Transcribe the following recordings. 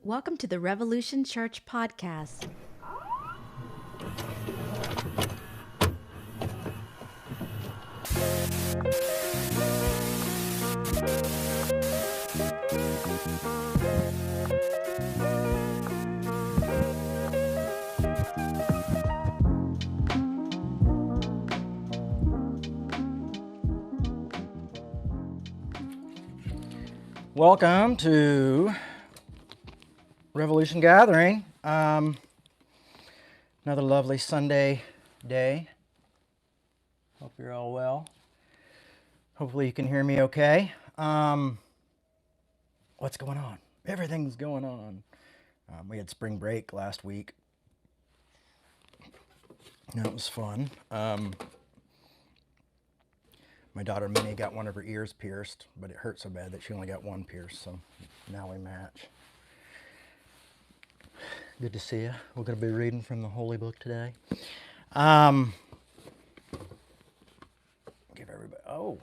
Welcome to the Revolution Church podcast. Welcome to Revolution Gathering. Another lovely Sunday day. Hope you're all well. Hopefully you can hear me okay. What's going on? Everything's going on. We had spring break last week. And it was fun. My daughter Minnie got one of her ears pierced, but it hurt so bad that she only got one pierced, so now we match. Good to see you. We're going to be reading from the Holy Book today. Give everybody,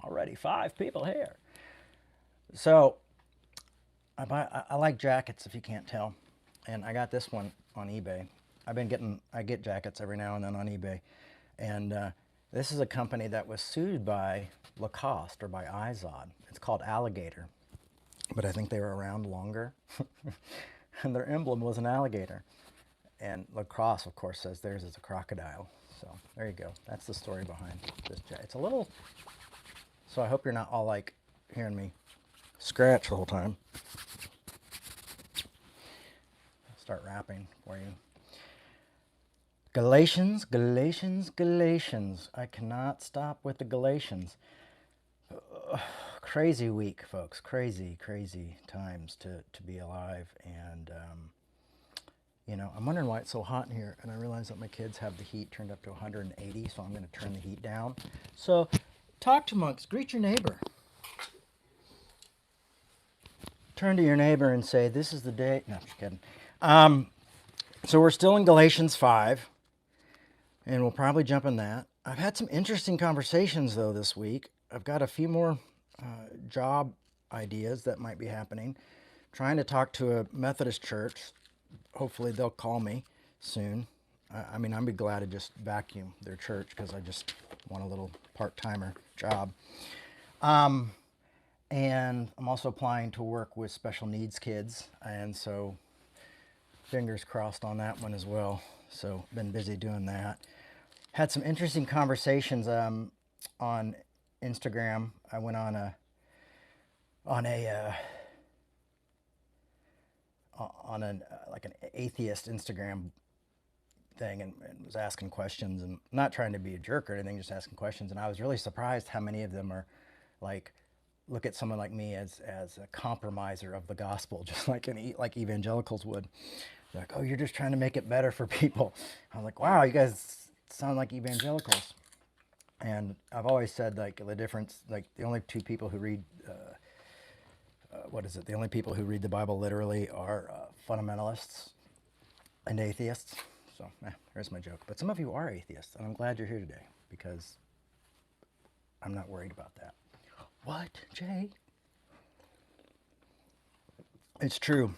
already 5 people here. So, I like jackets, if you can't tell, and I got this one on eBay. I get jackets every now and then on eBay, and this is a company that was sued by Lacoste or by Izod. It's called Alligator, but I think they were around longer. And their emblem was an alligator. And Lacoste, of course, says theirs is a crocodile. So there you go. That's the story behind this jacket. It's a little, so I hope you're not all like hearing me scratch the whole time. I'll start rapping for you. Galatians, Galatians, Galatians. I cannot stop with the Galatians. Crazy week, folks. Crazy, crazy times to be alive. And, I'm wondering why it's so hot in here. And I realize that my kids have the heat turned up to 180, so I'm going to turn the heat down. So, talk to monks. Greet your neighbor. Turn to your neighbor and say, this is the day. No, just kidding. So we're still in Galatians 5. And we'll probably jump in that. I've had some interesting conversations, though, this week. I've got a few more job ideas that might be happening. Trying to talk to a Methodist church. Hopefully they'll call me soon. I'd be glad to just vacuum their church because I just want a little part-timer job. And I'm also applying to work with special needs kids. And so fingers crossed on that one as well. So been busy doing that. Had some interesting conversations on Instagram. I went on an atheist Instagram thing and was asking questions, and not trying to be a jerk or anything, just asking questions. And I was really surprised how many of them are like, look at someone like me as a compromiser of the gospel, just like evangelicals would. They're like, oh, you're just trying to make it better for people. I'm like, wow, you guys sound like evangelicals. And I've always said, like, the difference, like, the only two people who read, the only people who read the Bible literally are fundamentalists and atheists. So, here's my joke. But some of you are atheists, and I'm glad you're here today, because I'm not worried about that. What, Jay? It's true.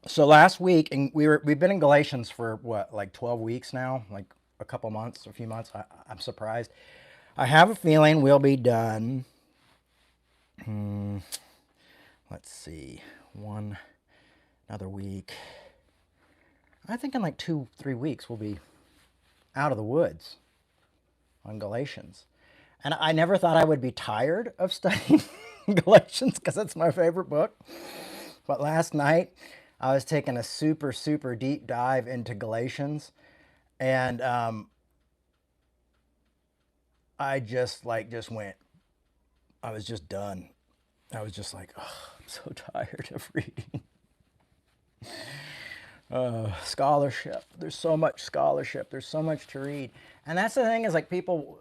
So last week, and we've been in Galatians for 12 weeks now, like a couple months, a few months. I'm surprised. I have a feeling we'll be done. Let's see, another week. I think in like 2-3 weeks we'll be out of the woods on Galatians. And I never thought I would be tired of studying Galatians because it's my favorite book. But last night I was taking a super, super deep dive into Galatians, and I just went. I was just done. I was just like, oh, I'm so tired of reading. Scholarship. There's so much scholarship. There's so much to read. And that's the thing is, like, people,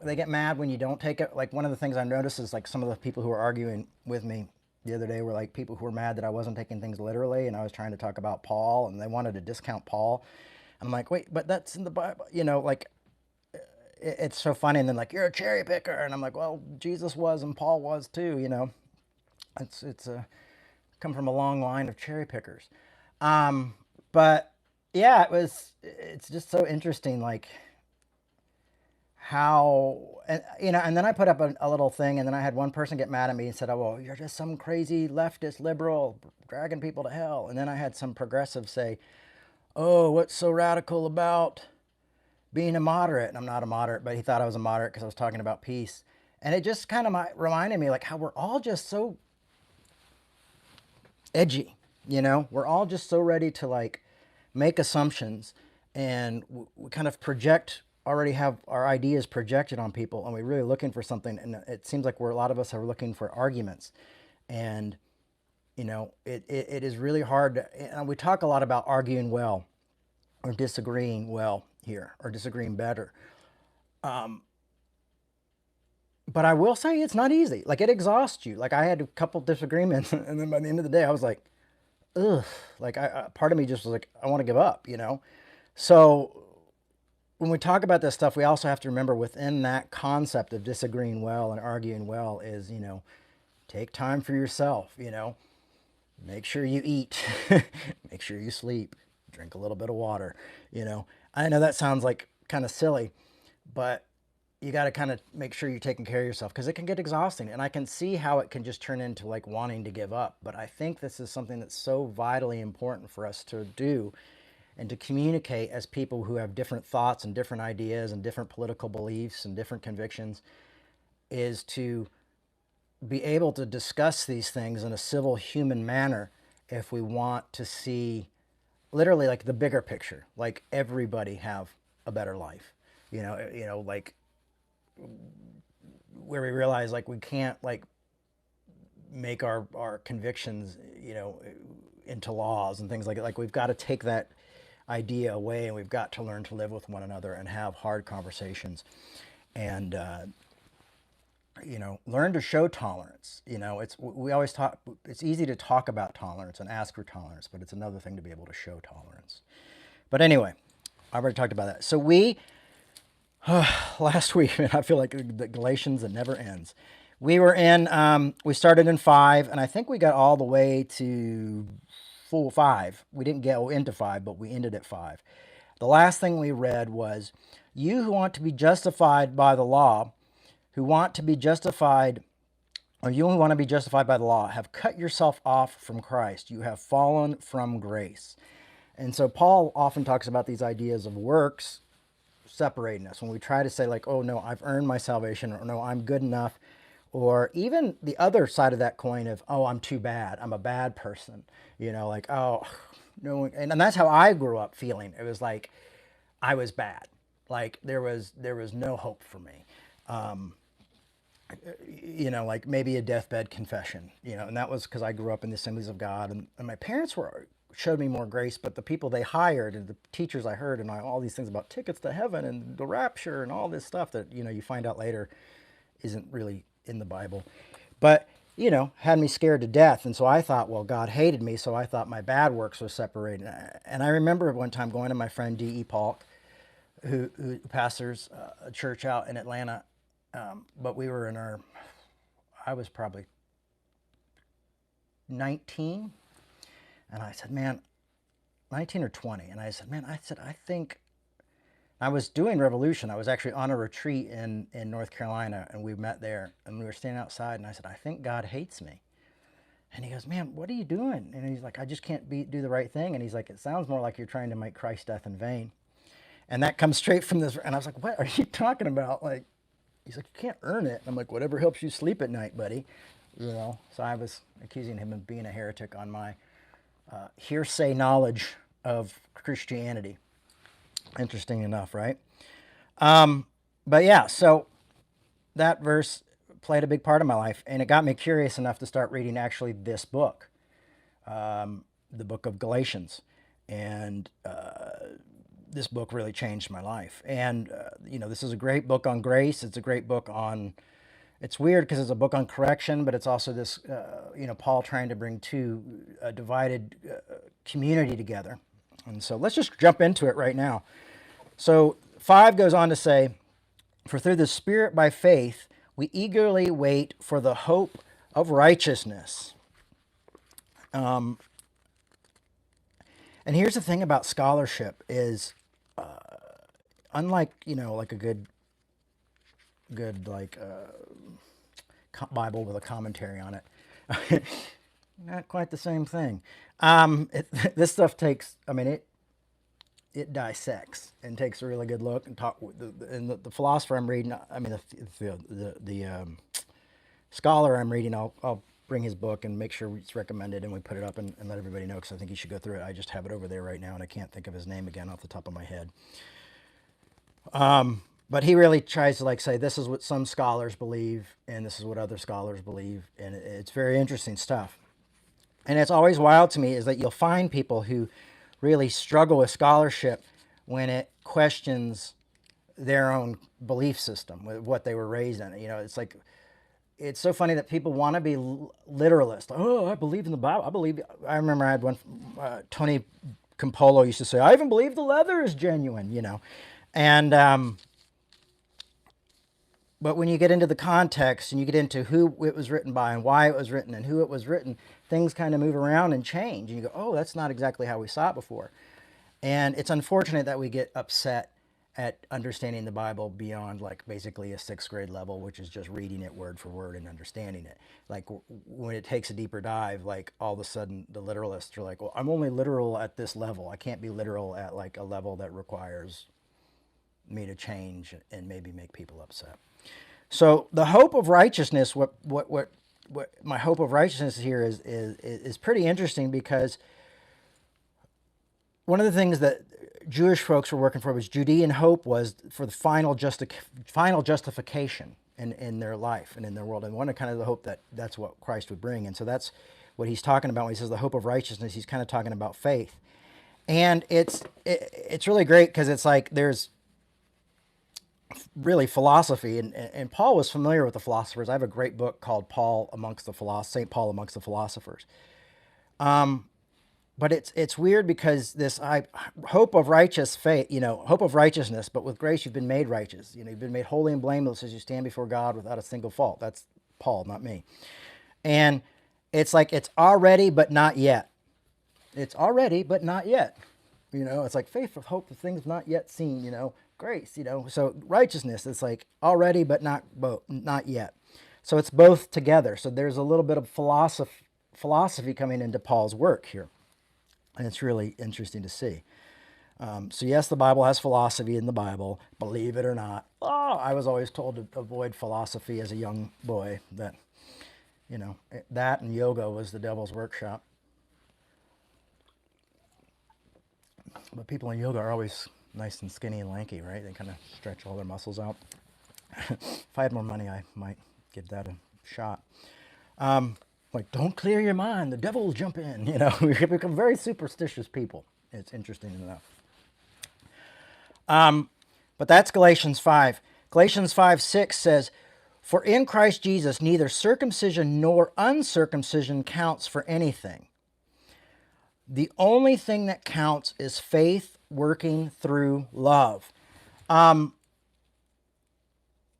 they get mad when you don't take it. Like, one of the things I noticed is, like, some of the people who were arguing with me the other day were, like, people who were mad that I wasn't taking things literally, and I was trying to talk about Paul, and they wanted to discount Paul. I'm like, wait, but that's in the Bible. It's so funny. And then, like, you're a cherry picker. And I'm like, well, Jesus was and Paul was too, It's a come from a long line of cherry pickers. But yeah, it's just so interesting, like how, and then I put up a little thing, and then I had one person get mad at me and said, oh, well, you're just some crazy leftist liberal dragging people to hell. And then I had some progressive say, oh, what's so radical about being a moderate? And I'm not a moderate, but he thought I was a moderate because I was talking about peace. And it just kind of reminded me like how we're all just so edgy, we're all just so ready to like make assumptions, and we kind of already have our ideas projected on people, and we're really looking for something. And it seems like a lot of us are looking for arguments. And, it is really hard and we talk a lot about arguing well or disagreeing well here, or disagreeing better. But I will say it's not easy. Like, it exhausts you. Like, I had a couple disagreements, and then by the end of the day, I was like, ugh. Like, part of me just was like, I want to give up, So when we talk about this stuff, we also have to remember within that concept of disagreeing well and arguing well is, take time for yourself, make sure you eat, make sure you sleep, drink a little bit of water, I know that sounds like kind of silly, but you got to kind of make sure you're taking care of yourself, because it can get exhausting. And I can see how it can just turn into like wanting to give up. But I think this is something that's so vitally important for us to do and to communicate as people who have different thoughts and different ideas and different political beliefs and different convictions, is to be able to discuss these things in a civil, human manner if we want to see literally like the bigger picture, like everybody have a better life, like where we realize like we can't like make our convictions, into laws and things like that. Like, we've got to take that idea away, and we've got to learn to live with one another and have hard conversations, and learn to show tolerance. We always talk. It's easy to talk about tolerance and ask for tolerance, but it's another thing to be able to show tolerance. But anyway, I already talked about that. So last week, man, I feel like the Galatians, it never ends. We started in 5, and I think we got all the way to full 5. We didn't get into 5, but we ended at 5. The last thing we read was, you who want to be justified by the law, you who want to be justified by the law, have cut yourself off from Christ. You have fallen from grace. And so Paul often talks about these ideas of works separating us. When we try to say like, oh no, I've earned my salvation, or no, I'm good enough, or even the other side of that coin of, oh, I'm too bad, I'm a bad person, like, oh no. And that's how I grew up feeling. It was like I was bad, like there was no hope for me. Like maybe a deathbed confession, and that was because I grew up in the Assemblies of God, and my parents showed me more grace, but the people they hired and the teachers I heard and all these things about tickets to heaven and the rapture and all this stuff that, you find out later isn't really in the Bible, but, had me scared to death. And so I thought, well, God hated me, so I thought my bad works were separated. And I remember one time going to my friend D.E. Polk, who pastors a church out in Atlanta, but we were I was probably 19. And I said, man, 19 or 20. And I said, I think I was doing Revolution. I was actually on a retreat in North Carolina, and we met there, and we were standing outside, and I said, I think God hates me. And he goes, man, what are you doing? And he's like, I just can't do the right thing. And he's like, it sounds more like you're trying to make Christ's death in vain. And that comes straight from this. And I was like, what are you talking about? Like, he's like, you can't earn it. And I'm like, whatever helps you sleep at night, buddy. So I was accusing him of being a heretic on my hearsay knowledge of Christianity. Interesting enough, right? But yeah, so that verse played a big part of my life, and it got me curious enough to start reading actually this book, the book of Galatians. And this book really changed my life. And, this is a great book on grace. It's a great book on, it's weird because it's a book on correction, but it's also this, Paul trying to bring a divided community together. And so let's just jump into it right now. So 5 goes on to say, for through the Spirit by faith, we eagerly wait for the hope of righteousness. And here's the thing about scholarship is, unlike, like a good like Bible with a commentary on it, not quite the same thing. This stuff takes, it dissects and takes a really good look and talk. And the philosopher I'm reading, the scholar I'm reading, I'll bring his book and make sure it's recommended and we put it up and let everybody know, because I think you should go through it. I just have it over there right now and I can't think of his name again off the top of my head. But he really tries to say, this is what some scholars believe and this is what other scholars believe, and it's very interesting stuff. And it's always wild to me is that you'll find people who really struggle with scholarship when it questions their own belief system, with what they were raised in. It's so funny that people want to be literalist. Oh, I believe in the Bible. I remember I had one, Tony Campolo used to say, I even believe the leather is genuine, And, but when you get into the context and you get into who it was written by and why it was written and who it was written, things kind of move around and change. And you go, oh, that's not exactly how we saw it before. And it's unfortunate that we get upset at understanding the Bible beyond basically a 6th grade level, which is just reading it word for word and understanding it. When it takes a deeper dive, all of a sudden the literalists are like, well, I'm only literal at this level. I can't be literal at a level that requires me to change and maybe make people upset. So the hope of righteousness, what my hope of righteousness here is pretty interesting, because one of the things that Jewish folks were working for was Judean hope, was for the final justification in their life and in their world, and one of kind of the hope that's what Christ would bring. And so that's what he's talking about when he says the hope of righteousness. He's kind of talking about faith, and it's really great because it's there's really philosophy, and Paul was familiar with the philosophers. I have a great book called St. Paul amongst the philosophers. But it's weird because this hope of righteous faith, hope of righteousness, but with grace you've been made righteous. You've been made holy and blameless as you stand before God without a single fault. That's Paul, not me. And it's it's already but not yet. It's already but not yet. It's faith with hope of things not yet seen. Grace. So righteousness, it's already but not yet. So it's both together. So there's a little bit of philosophy coming into Paul's work here. And it's really interesting to see. So yes, the Bible has philosophy in the Bible, believe it or not. Oh, I was always told to avoid philosophy as a young boy, that, that and yoga was the devil's workshop. But people in yoga are always nice and skinny and lanky, right? They kind of stretch all their muscles out. If I had more money, I might give that a shot. Don't clear your mind, the devil will jump in. We become very superstitious people. It's interesting enough. But that's Galatians 5. Galatians 5:6 says, for in Christ Jesus neither circumcision nor uncircumcision counts for anything. The only thing that counts is faith working through love.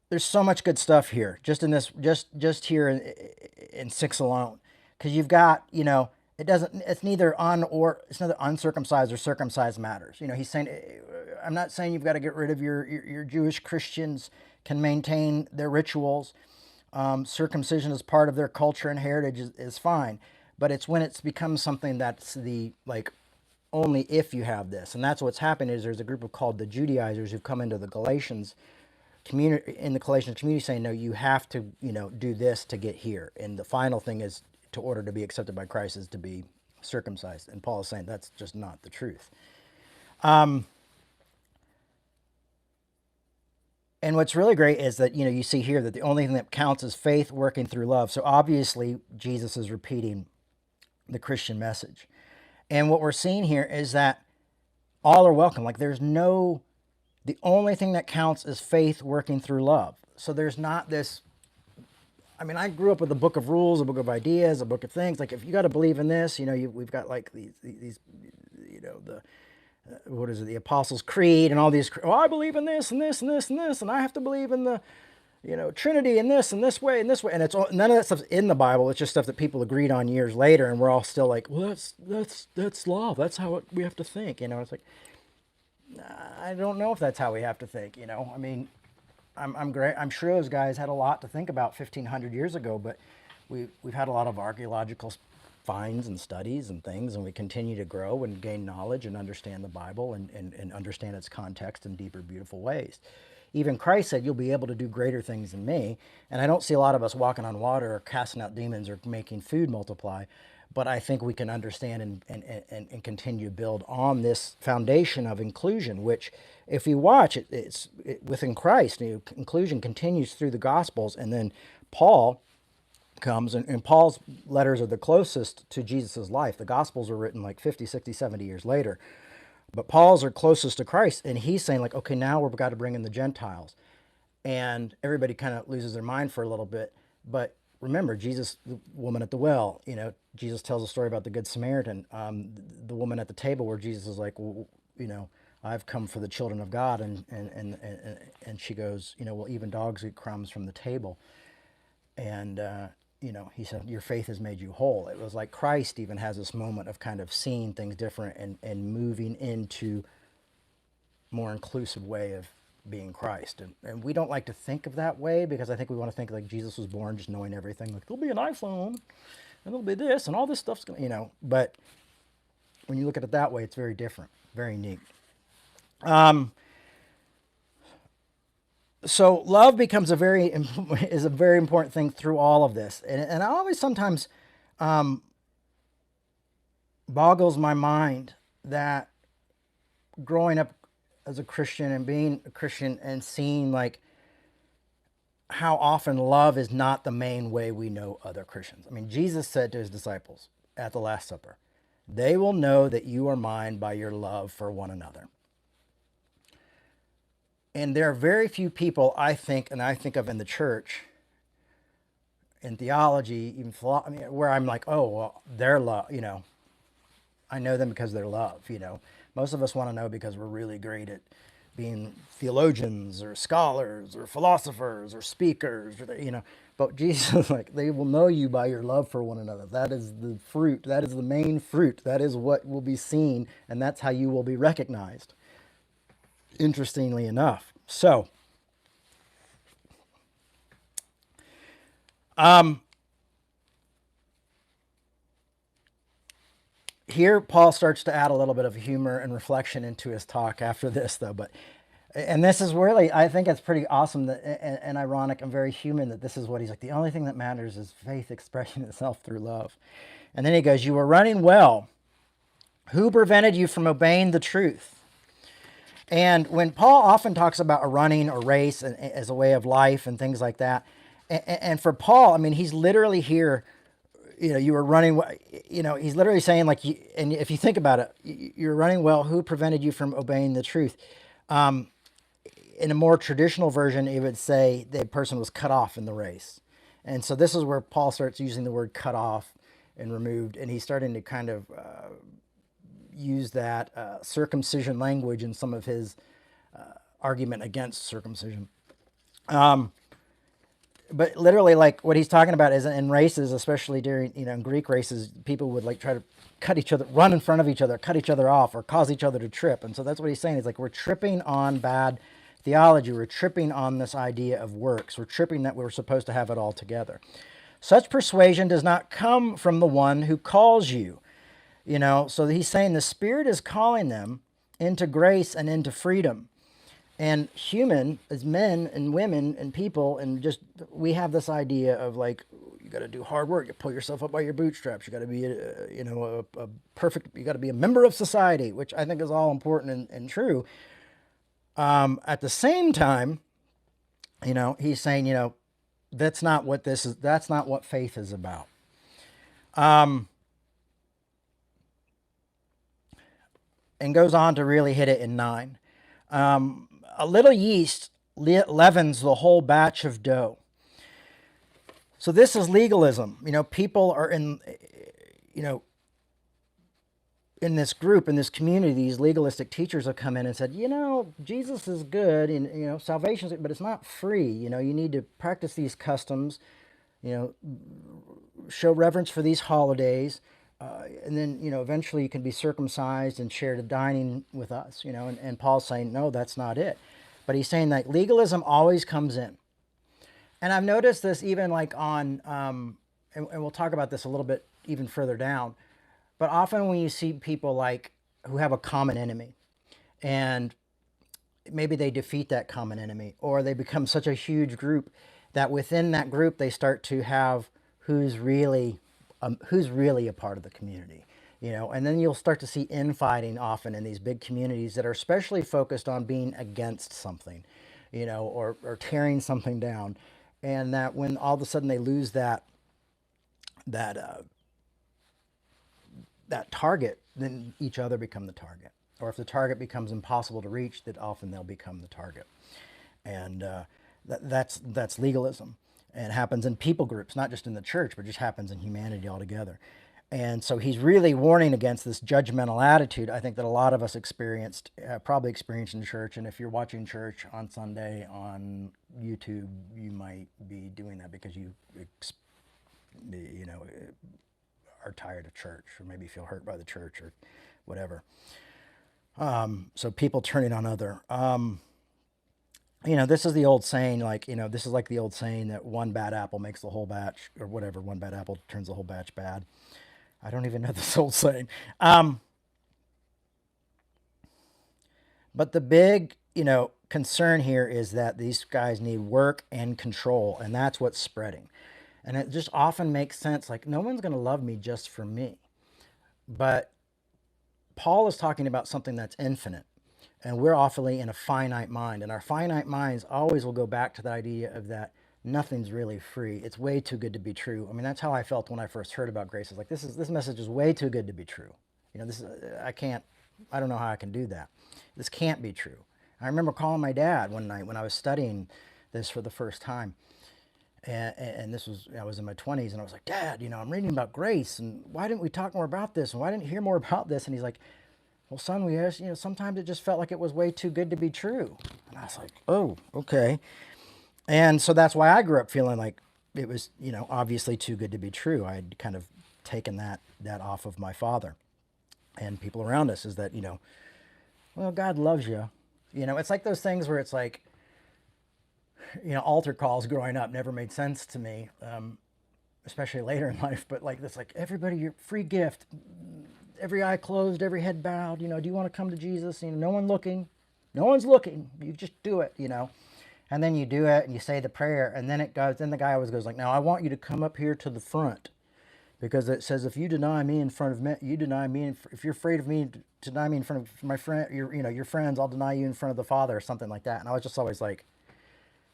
There's so much good stuff here, just in this, just here in 6 alone, because you've got, it's neither uncircumcised or circumcised matters. He's saying, I'm not saying you've got to get rid of your Jewish Christians can maintain their rituals. Circumcision is part of their culture and heritage is fine, but it's when it's become something that's only if you have this. And that's what's happened is there's a group called the Judaizers who've come into the Galatians community, saying, no, you have to, do this to get here. And the final thing is, to order to be accepted by Christ is to be circumcised. And Paul is saying that's just not the truth. And what's really great is that, you see here that the only thing that counts is faith working through love. So obviously Jesus is repeating the Christian message. And what we're seeing here is that all are welcome. The only thing that counts is faith working through love. So there's not this, I grew up with a book of rules, a book of ideas, a book of things. If you got to believe in this, we've got these the Apostles' Creed and all these, I believe in this and this and this and this, and I have to believe in the Trinity in this way and this way, and it's all, none of that stuff's in the Bible. It's just stuff that people agreed on years later, and we're all still like, well, that's love. That's how we have to think. It's like, I don't know if that's how we have to think. I mean, I'm great. I'm sure those guys had a lot to think about 1,500 years ago, but we've had a lot of archaeological finds and studies and things, and we continue to grow and gain knowledge and understand the Bible and understand its context in deeper, beautiful ways. Even Christ said, you'll be able to do greater things than me. And I don't see a lot of us walking on water or casting out demons or making food multiply. But I think we can understand and continue to build on this foundation of inclusion, which if you watch, it's within Christ. Inclusion continues through the Gospels. And then Paul comes, and Paul's letters are the closest to Jesus' life. The Gospels are written like 50, 60, 70 years later. But Paul's are closest to Christ, and he's saying like, okay, now we've got to bring in the Gentiles. And everybody kind of loses their mind for a little bit. But remember, Jesus, the woman at the well, Jesus tells a story about the Good Samaritan, the woman at the table where Jesus is like, well, I've come for the children of God. And she goes, well, even dogs eat crumbs from the table. And, he said, your faith has made you whole. It was like Christ even has this moment of kind of seeing things different and moving into more inclusive way of being Christ. And we don't like to think of that way because I think we want to think like Jesus was born just knowing everything. Like, there'll be an iPhone and there'll be this and all this stuff's going to, but when you look at it that way, it's very different, very neat. So love becomes a very important thing through all of this. And I always sometimes boggles my mind that growing up as a Christian and being a Christian and seeing like how often love is not the main way we know other Christians. I mean, Jesus said to his disciples at the Last Supper, they will know that you are mine by your love for one another. And there are very few people, I think of in the church, in theology, even where I'm like, oh, well, their love, I know them because of their love, Most of us want to know because we're really great at being theologians or scholars or philosophers or speakers, But Jesus is like, they will know you by your love for one another. That is the fruit. That is the main fruit. That is what will be seen, and that's how you will be recognized. Interestingly enough. So, here Paul starts to add a little bit of humor and reflection into his talk after this, though. And this is really, I think it's pretty awesome and ironic and very human that this is what he's like. The only thing that matters is faith expressing itself through love. And then he goes, you were running well. Who prevented you from obeying the truth? And when Paul often talks about a running or race as a way of life and things like that, and for Paul, I mean, he's literally here, you were running, he's literally saying like, and if you think about it, you're running well, who prevented you from obeying the truth? In a more traditional version, it would say the person was cut off in the race. And so this is where Paul starts using the word cut off and removed, and he's starting to kind of use that circumcision language in some of his argument against circumcision. But literally, like what he's talking about is in races, especially during, in Greek races, people would like try to cut each other, run in front of each other, cut each other off, or cause each other to trip. And so that's what he's saying. He's like, we're tripping on bad theology. We're tripping on this idea of works. We're tripping that we're supposed to have it all together. Such persuasion does not come from the one who calls you. So he's saying the Spirit is calling them into grace and into freedom. And human, as men and women and people, and just, we have this idea of like, you got to do hard work. You pull yourself up by your bootstraps. You got to be, a perfect, you got to be a member of society, which I think is all important and true. At the same time, he's saying, that's not what this is. That's not what faith is about. And goes on to really hit it in 9. A little yeast leavens the whole batch of dough. So this is legalism. People are in, in this group, in this community, these legalistic teachers have come in and said, Jesus is good, and salvation, but it's not free. You need to practice these customs, show reverence for these holidays, and then eventually you can be circumcised and share the dining with us. And Paul's saying, no, that's not it. But he's saying that legalism always comes in. And I've noticed this even like on, and we'll talk about this a little bit even further down, but often when you see people like who have a common enemy, and maybe they defeat that common enemy, or they become such a huge group that within that group they start to have who's really a part of the community, and then you'll start to see infighting often in these big communities that are especially focused on being against something, or tearing something down, and that when all of a sudden they lose that target, then each other become the target. Or if the target becomes impossible to reach, that often they'll become the target. And that's legalism. And it happens in people groups, not just in the church, but just happens in humanity altogether. And so he's really warning against this judgmental attitude, I think, that a lot of us probably experienced in church. And if you're watching church on Sunday on YouTube, you might be doing that because you are tired of church, or maybe feel hurt by the church or whatever. So people turning on other. This is the old saying, this is like the old saying that one bad apple makes the whole batch, or whatever, one bad apple turns the whole batch bad. I don't even know this old saying. But the big, concern here is that these guys need work and control, and that's what's spreading. And it just often makes sense, like, no one's going to love me just for me. But Paul is talking about something that's infinite. And we're awfully in a finite mind. And our finite minds always will go back to the idea of that nothing's really free. It's way too good to be true. I mean, that's how I felt when I first heard about grace. It's like, this message is way too good to be true. I don't know how I can do that. This can't be true. I remember calling my dad one night when I was studying this for the first time. And I was in my 20s, and I was like, Dad, I'm reading about grace, and why didn't we talk more about this? And why didn't you hear more about this? And he's like, well, son, we asked, sometimes it just felt like it was way too good to be true. And I was like, oh, okay. And so that's why I grew up feeling like it was, obviously too good to be true. I had kind of taken that off of my father and people around us, is that, well, God loves you. It's like those things where it's like, altar calls growing up never made sense to me, especially later in life. But like this, like, everybody, your free gift, every eye closed, every head bowed. Do you want to come to Jesus? No one's looking. You just do it. And then you do it, and you say the prayer, and then it goes. Then the guy always goes like, "Now I want you to come up here to the front, because it says if you deny me in front of me, you deny me. If you're afraid of me, to deny me in front of my friend, your friends, I'll deny you in front of the Father," or something like that. And I was just always like,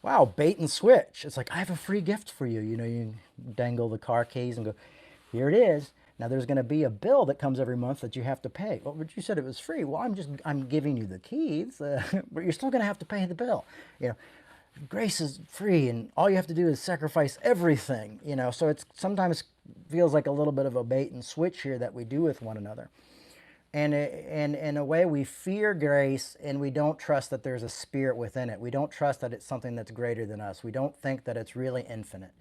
wow, bait and switch. It's like, I have a free gift for you. You dangle the car keys and go, here it is. Now there's going to be a bill that comes every month that you have to pay. Well, but you said it was free. Well, I'm giving you the keys, but you're still going to have to pay the bill. Grace is free, and all you have to do is sacrifice everything. So it's sometimes feels like a little bit of a bait and switch here that we do with one another. And in a way, we fear grace, and we don't trust that there's a spirit within it. We don't trust that it's something that's greater than us. We don't think that it's really infinite.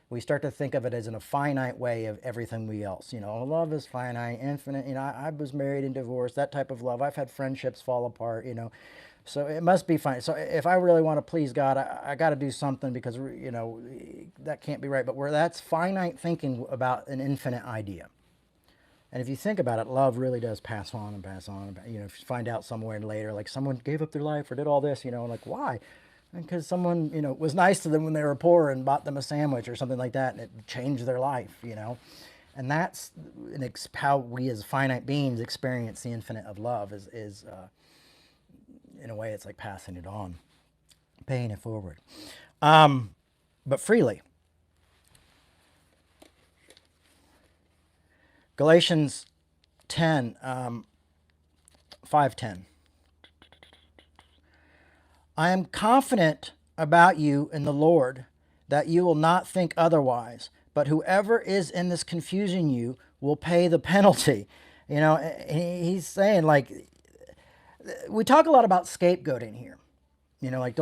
We start to think of it as in a finite way of everything we else. Love is finite, infinite. I was married and divorced, that type of love. I've had friendships fall apart, So it must be fine. So if I really want to please God, I got to do something, because, that can't be right. But that's finite thinking about an infinite idea. And if you think about it, love really does pass on and pass on. If you find out somewhere later, like someone gave up their life or did all this, like, why? Because someone, was nice to them when they were poor and bought them a sandwich or something like that, and it changed their life, And that's how we as finite beings experience the infinite of love, is in a way, it's like passing it on, paying it forward, but freely. Galatians 10, 5:10. I am confident about you in the Lord that you will not think otherwise, but whoever is in this confusing you will pay the penalty. He's saying, like, we talk a lot about scapegoating here. Like,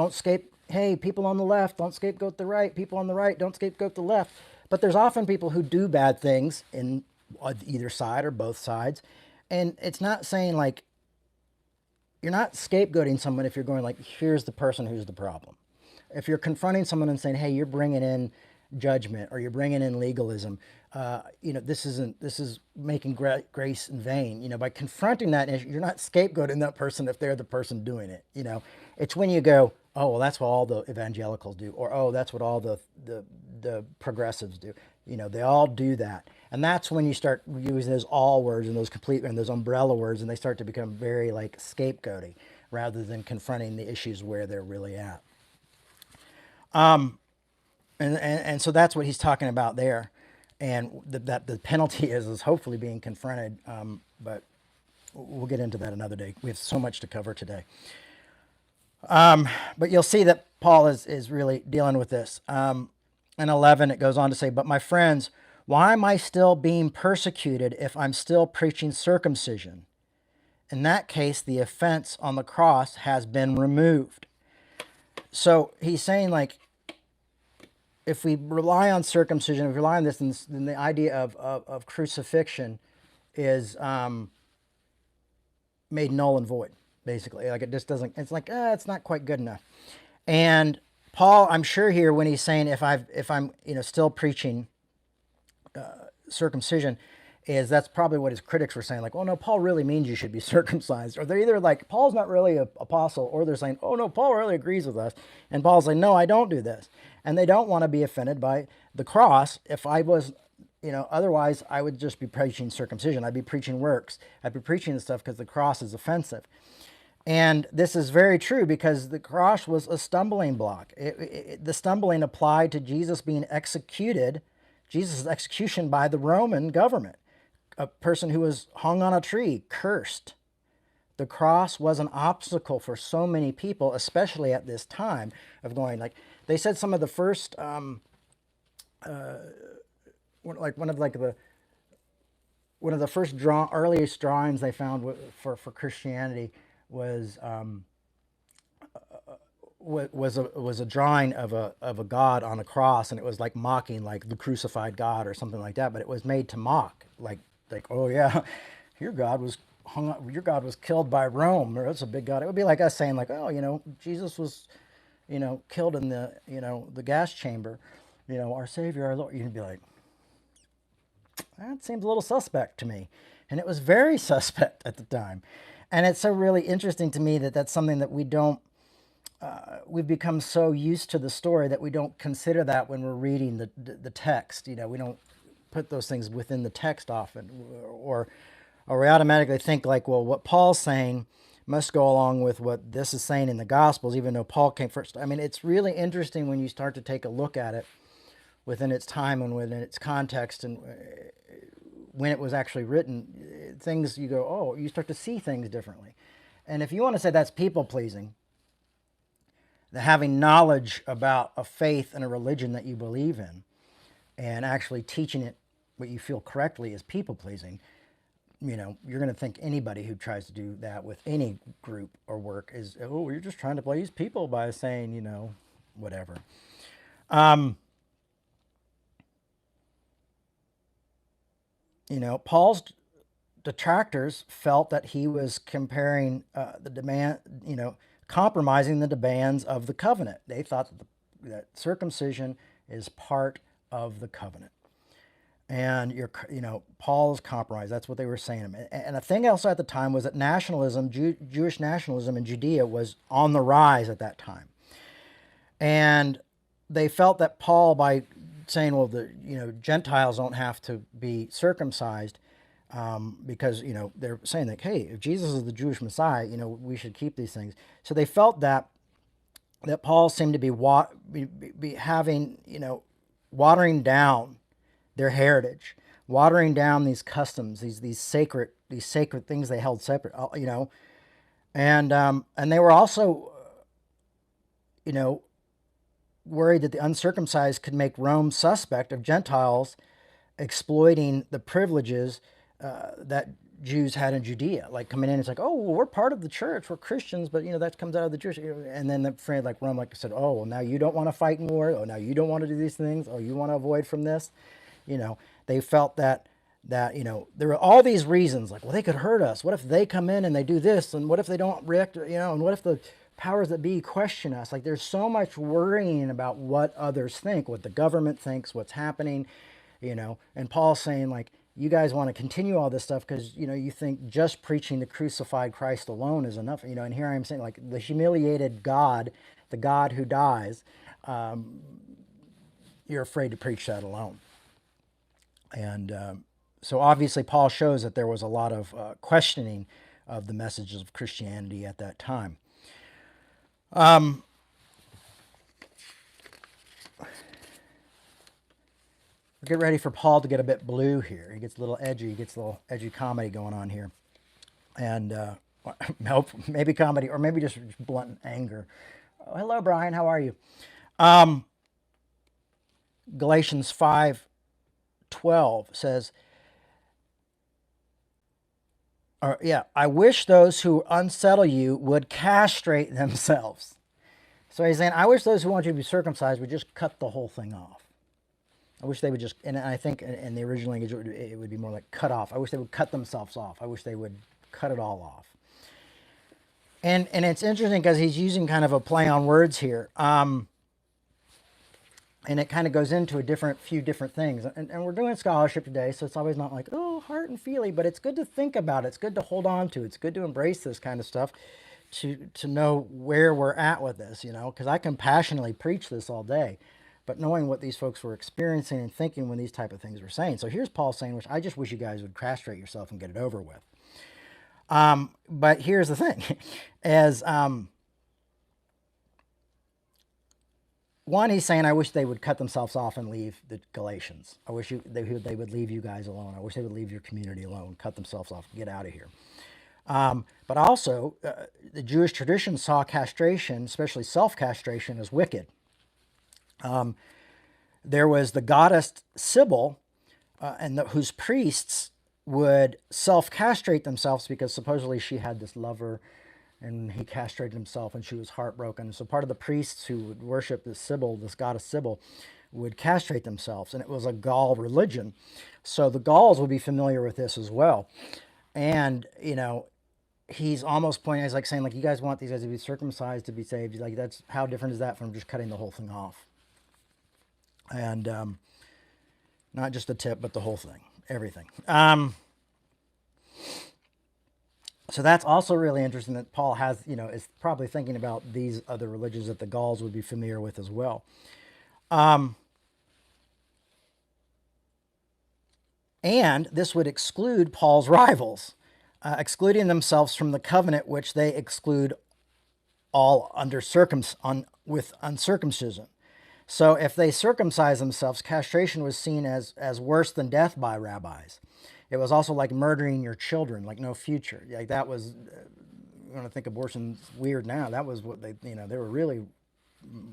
hey, people on the left, don't scapegoat the right. People on the right, don't scapegoat the left. But there's often people who do bad things in either side or both sides. And it's not saying, like, you're not scapegoating someone if you're going, like, here's the person who's the problem. If you're confronting someone and saying, hey, you're bringing in judgment or you're bringing in legalism, this is making grace in vain. By confronting that, you're not scapegoating that person if they're the person doing it. It's when you go, oh, well, that's what all the evangelicals do, or oh, that's what all the progressives do. They all do that, and that's when you start using those all words and those umbrella words, and they start to become very, like, scapegoating rather than confronting the issues where they're really at. And so that's what he's talking about there, and that the penalty is hopefully being confronted. But we'll get into that another day. We have so much to cover today. But you'll see that Paul is really dealing with this. In 11, it goes on to say, but my friends, why am I still being persecuted if I'm still preaching circumcision? In that case, the offense on the cross has been removed. So he's saying, like, if we rely on circumcision, if we rely on this, then the idea of crucifixion is made null and void, basically. Like, it just doesn't, it's like, it's not quite good enough. And Paul, I'm sure here, when he's saying if I'm still preaching circumcision, is that's probably what his critics were saying, like, oh no, Paul really means you should be circumcised. Or they're either like, Paul's not really an apostle, or they're saying, oh no, Paul really agrees with us. And Paul's like, no, I don't do this. And they don't want to be offended by the cross. If I was, otherwise I would just be preaching circumcision. I'd be preaching works. I'd be preaching this stuff because the cross is offensive. And this is very true, because the cross was a stumbling block. The stumbling applied to Jesus being executed, Jesus' execution by the Roman government, a person who was hung on a tree, cursed. The cross was an obstacle for so many people, especially at this time of going, like, they said some of the first, one of the first earliest drawings they found for Christianity was a drawing of a God on a cross, and it was like mocking, like, the crucified God or something like that. But it was made to mock, like oh yeah, your God was hung up, your God was killed by Rome, or that's a big God. It would be like us saying, like, oh, Jesus was, killed in the gas chamber, our Savior, our Lord. You'd be like, that seems a little suspect to me. And it was very suspect at the time. And it's so really interesting to me that that's something that we don't, we've become so used to the story that we don't consider that when we're reading the text. We don't put those things within the text often, or we automatically think, like, well, what Paul's saying must go along with what this is saying in the Gospels, even though Paul came first. I mean, it's really interesting when you start to take a look at it within its time and within its context, and when it was actually written, things you go, oh, you start to see things differently. And if you want to say that's people-pleasing, the having knowledge about a faith and a religion that you believe in, and actually teaching it what you feel correctly is people-pleasing, you're going to think anybody who tries to do that with any group or work is, oh, you're just trying to please people by saying, whatever. Paul's detractors felt that he was comparing the demand, compromising the demands of the covenant. They thought that circumcision is part of the covenant. And Paul's compromise. That's what they were saying. And a thing else at the time was that nationalism, Jewish nationalism in Judea, was on the rise at that time. And they felt that Paul, by saying, well, Gentiles don't have to be circumcised, because they're saying, like, hey, if Jesus is the Jewish Messiah, we should keep these things. So they felt that Paul seemed to be having, watering down their heritage, watering down these customs, these sacred things they held separate, and they were also, worried that the uncircumcised could make Rome suspect of Gentiles exploiting the privileges that Jews had in Judea, like coming in. It's like, oh, well, we're part of the church, we're Christians, but that comes out of the church. And then the friend like Rome, like I said, oh, well, now you don't want to fight in war. Oh, now you don't want to do these things. Oh, you want to avoid from this. They felt that there were all these reasons, like, well, they could hurt us. What if they come in and they do this? And what if they don't react, and what if the powers that be question us? Like, there's so much worrying about what others think, what the government thinks, what's happening, and Paul's saying, like, you guys want to continue all this stuff because, you think just preaching the crucified Christ alone is enough, and here I am saying, like, the humiliated God, the God who dies, you're afraid to preach that alone. And so obviously Paul shows that there was a lot of questioning of the messages of Christianity at that time. Get ready for Paul to get a bit blue here. He gets a little edgy. He gets a little edgy comedy going on here. And maybe comedy, or maybe just blunt anger. Oh, hello, Brian. How are you? Galatians 5:12 says, I wish those who unsettle you would castrate themselves. So he's saying, I wish those who want you to be circumcised would just cut the whole thing off. I wish they would just, and I think in the original language it would be more like cut off. I wish they would cut themselves off. I wish they would cut it all off. And it's interesting because he's using kind of a play on words here. And it kind of goes into few different things. And we're doing scholarship today, so it's always not like, oh, heart and feely, but it's good to think about it. It's good to hold on to. It's good to embrace this kind of stuff to know where we're at with this, because I can passionately preach this all day. But knowing what these folks were experiencing and thinking when these type of things were saying. So here's Paul saying, which I just wish you guys would castrate yourself and get it over with. But here's the thing. One, he's saying, I wish they would cut themselves off and leave the Galatians. I wish they would leave you guys alone. I wish they would leave your community alone, cut themselves off, get out of here. But also, the Jewish tradition saw castration, especially self-castration, as wicked. There was the goddess Sybil, whose priests would self-castrate themselves because supposedly she had this lover and he castrated himself and she was heartbroken. So part of the priests who would worship this Sybil, this goddess Sybil, would castrate themselves, and it was a Gaul religion. So the Gauls would be familiar with this as well. And, he's almost pointing, he's like saying, like, you guys want these guys to be circumcised to be saved. Like, that's, how different is that from just cutting the whole thing off? And not just the tip, but the whole thing, everything. So that's also really interesting that Paul has, is probably thinking about these other religions that the Gauls would be familiar with as well. And this would exclude Paul's rivals, excluding themselves from the covenant, which they exclude all with uncircumcision. So if they circumcised themselves, castration was seen as worse than death by rabbis. It was also like murdering your children, like no future. Like that was, you want to think abortion's weird now. That was what they were really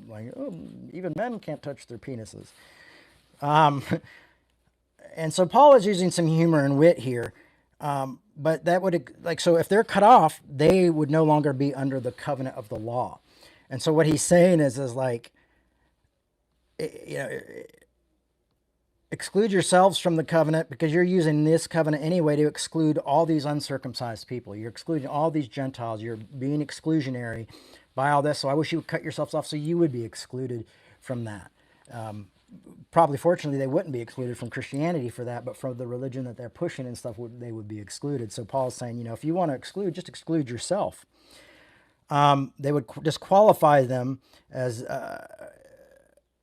like, oh, even men can't touch their penises. And so Paul is using some humor and wit here. But that would, so if they're cut off, they would no longer be under the covenant of the law. And so what he's saying is like, exclude yourselves from the covenant because you're using this covenant anyway to exclude all these uncircumcised people. You're excluding all these Gentiles. You're being exclusionary by all this. So I wish you would cut yourselves off so you would be excluded from that. Probably, fortunately, they wouldn't be excluded from Christianity for that, but from the religion that they're pushing and stuff, they would be excluded. So Paul's saying, if you want to exclude, just exclude yourself. They would disqualify them as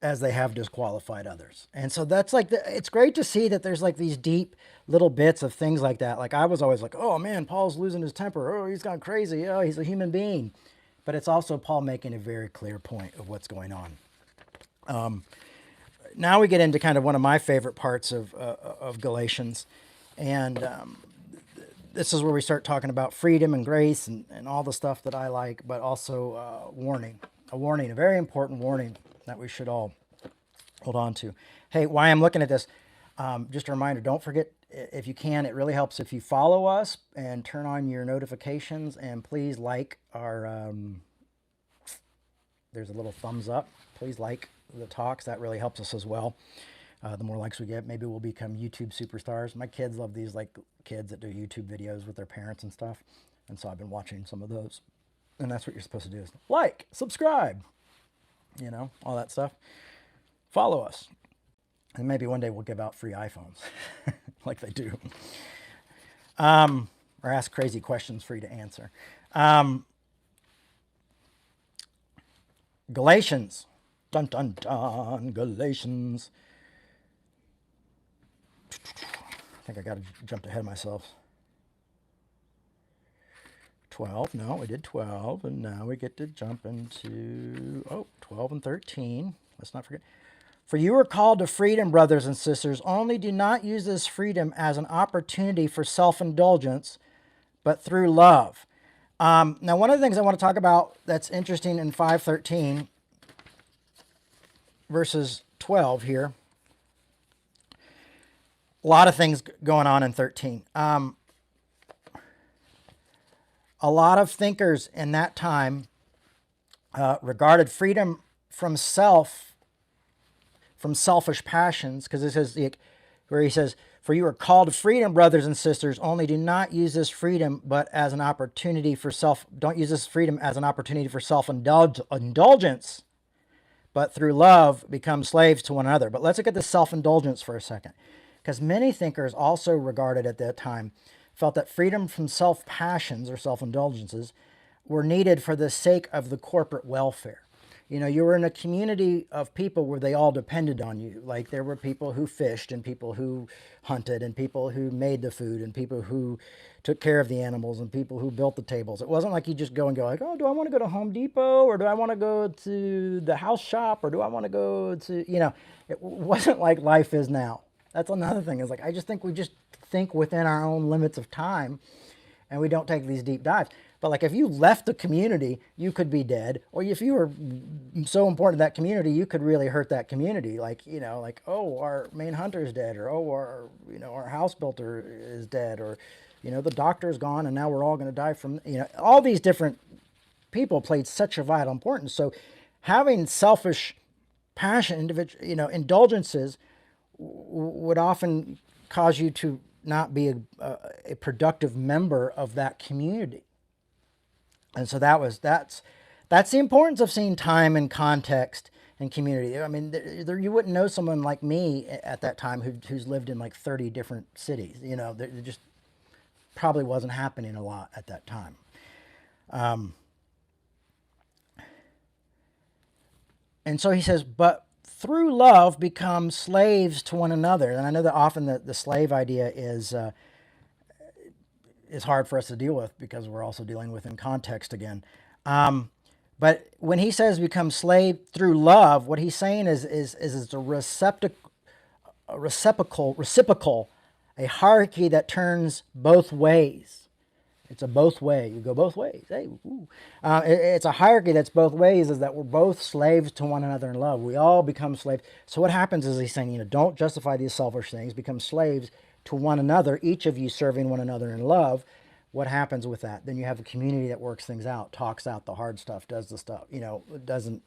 they have disqualified others. And so that's like, it's great to see that there's like these deep little bits of things like that. Like I was always like, oh man, Paul's losing his temper. Oh, he's gone crazy. Oh, he's a human being. But it's also Paul making a very clear point of what's going on. Now we get into kind of one of my favorite parts of Galatians. And this is where we start talking about freedom and grace and all the stuff that I like, but also a very important warning that we should all hold on to. Hey, while I'm looking at this, just a reminder, don't forget, if you can, it really helps if you follow us and turn on your notifications, and please like our, there's a little thumbs up. Please like the talks. That really helps us as well. The more likes we get, maybe we'll become YouTube superstars. My kids love these, like kids that do YouTube videos with their parents and stuff. And so I've been watching some of those. And that's what you're supposed to do, is like, subscribe, all that stuff. Follow us. And maybe one day we'll give out free iPhones like they do. Or ask crazy questions for you to answer. Galatians. Dun, dun, dun. Galatians. I think I got to jump ahead of myself. 12. No, we did 12. And now we get to jump into, 12 and 13. Let's not forget. For you are called to freedom, brothers and sisters. Only do not use this freedom as an opportunity for self-indulgence, but through love. Now, one of the things I want to talk about that's interesting in 5:13, verses 12 here. A lot of things going on in 13. A lot of thinkers in that time regarded freedom from selfish passions, because it says, where he says, for you are called to freedom, brothers and sisters, only do not use this freedom but as an opportunity for don't use this freedom as an opportunity for self-indulgence, but through love become slaves to one another. But let's look at the self-indulgence for a second, because many thinkers also regarded at that time, felt that freedom from self-passions or self-indulgences were needed for the sake of the corporate welfare. You were in a community of people where they all depended on you. Like there were people who fished and people who hunted and people who made the food and people who took care of the animals and people who built the tables. It wasn't like you just go and go like, oh, do I want to go to Home Depot, or do I want to go to the house shop, or do I want to go to, it wasn't like life is now. That's another thing, is like, I just think we just think within our own limits of time and we don't take these deep dives. But like if you left the community, you could be dead. Or if you were so important to that community, you could really hurt that community. Like, oh, our main hunter is dead, or oh, our house builder is dead, or, the doctor's gone and now we're all going to die from, all these different people played such a vital importance. So having selfish passion, indulgences would often cause you to not be a productive member of that community. And so that's the importance of seeing time and context and community. I mean, you wouldn't know someone like me at that time who's lived in like 30 different cities. There just probably wasn't happening a lot at that time. And so he says, but through love become slaves to one another. And I know that often the slave idea is hard for us to deal with, because we're also dealing with in context again. But when he says become slave through love, what he's saying is a reciprocal, a hierarchy that turns both ways. It's a both way. You go both ways. Hey, it's a hierarchy that's both ways, is that we're both slaves to one another in love. We all become slaves. So what happens is he's saying, don't justify these selfish things. Become slaves to one another, each of you serving one another in love. What happens with that? Then you have a community that works things out, talks out the hard stuff, does the stuff, doesn't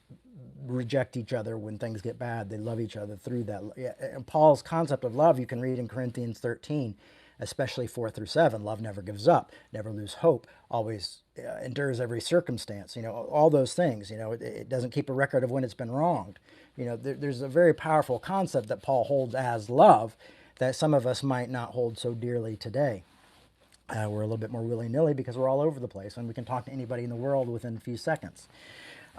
reject each other when things get bad. They love each other through that. And Paul's concept of love, you can read in Corinthians 13, especially 4-7. Love never gives up, never lose hope, always endures every circumstance. All those things. It doesn't keep a record of when it's been wronged. There's a very powerful concept that Paul holds as love that some of us might not hold so dearly today. We're a little bit more willy-nilly because we're all over the place, and we can talk to anybody in the world within a few seconds.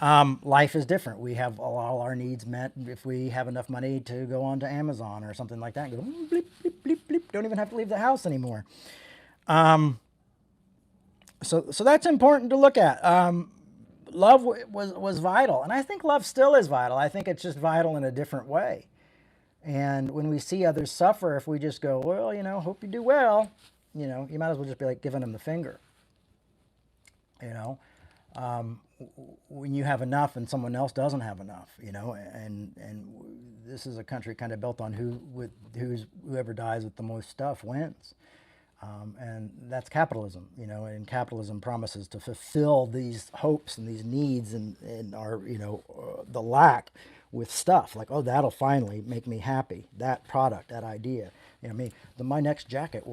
Life is different. We have all our needs met if we have enough money to go on to Amazon or something like that and go bleep, bleep, bleep, bleep. Don't even have to leave the house anymore. So that's important to look at. Love was vital, and I think love still is vital. I think it's just vital in a different way. And when we see others suffer, if we just go, well, hope you do well, you might as well just be like giving them the finger. when you have enough and someone else doesn't have enough, and this is a country kind of built on whoever dies with the most stuff wins. And that's capitalism, and capitalism promises to fulfill these hopes and these needs and our, the lack with stuff like, oh, that'll finally make me happy. That product, that idea, my next jacket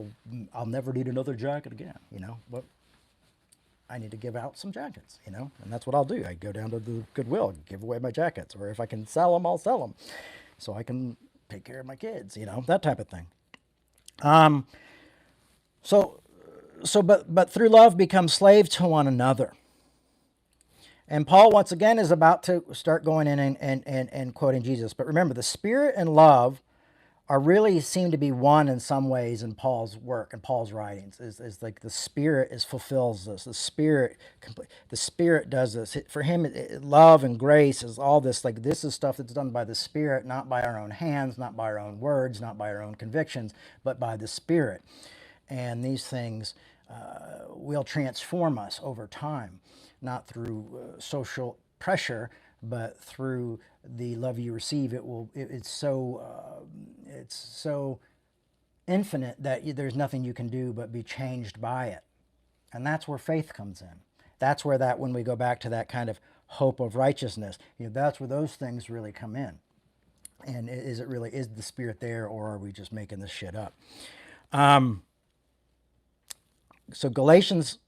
I'll never need another jacket again, but I need to give out some jackets, and that's what I'll do. I go down to the Goodwill, give away my jackets, or if I can sell them, I'll sell them so I can take care of my kids, that type of thing. But through love become slaves to one another. And Paul, once again, is about to start going in and quoting Jesus. But remember, the Spirit and love are really seem to be one in some ways in Paul's work and Paul's writings. Is like the Spirit fulfills this. The Spirit does this. For him, love and grace is all this. Like, this is stuff that's done by the Spirit, not by our own hands, not by our own words, not by our own convictions, but by the Spirit. And these things will transform us over time, not through social pressure, but through the love you receive. It's so infinite that there's nothing you can do but be changed by it. And that's where faith comes in. That's where when we go back to that kind of hope of righteousness, that's where those things really come in. And is the Spirit there, or are we just making this shit up? So Galatians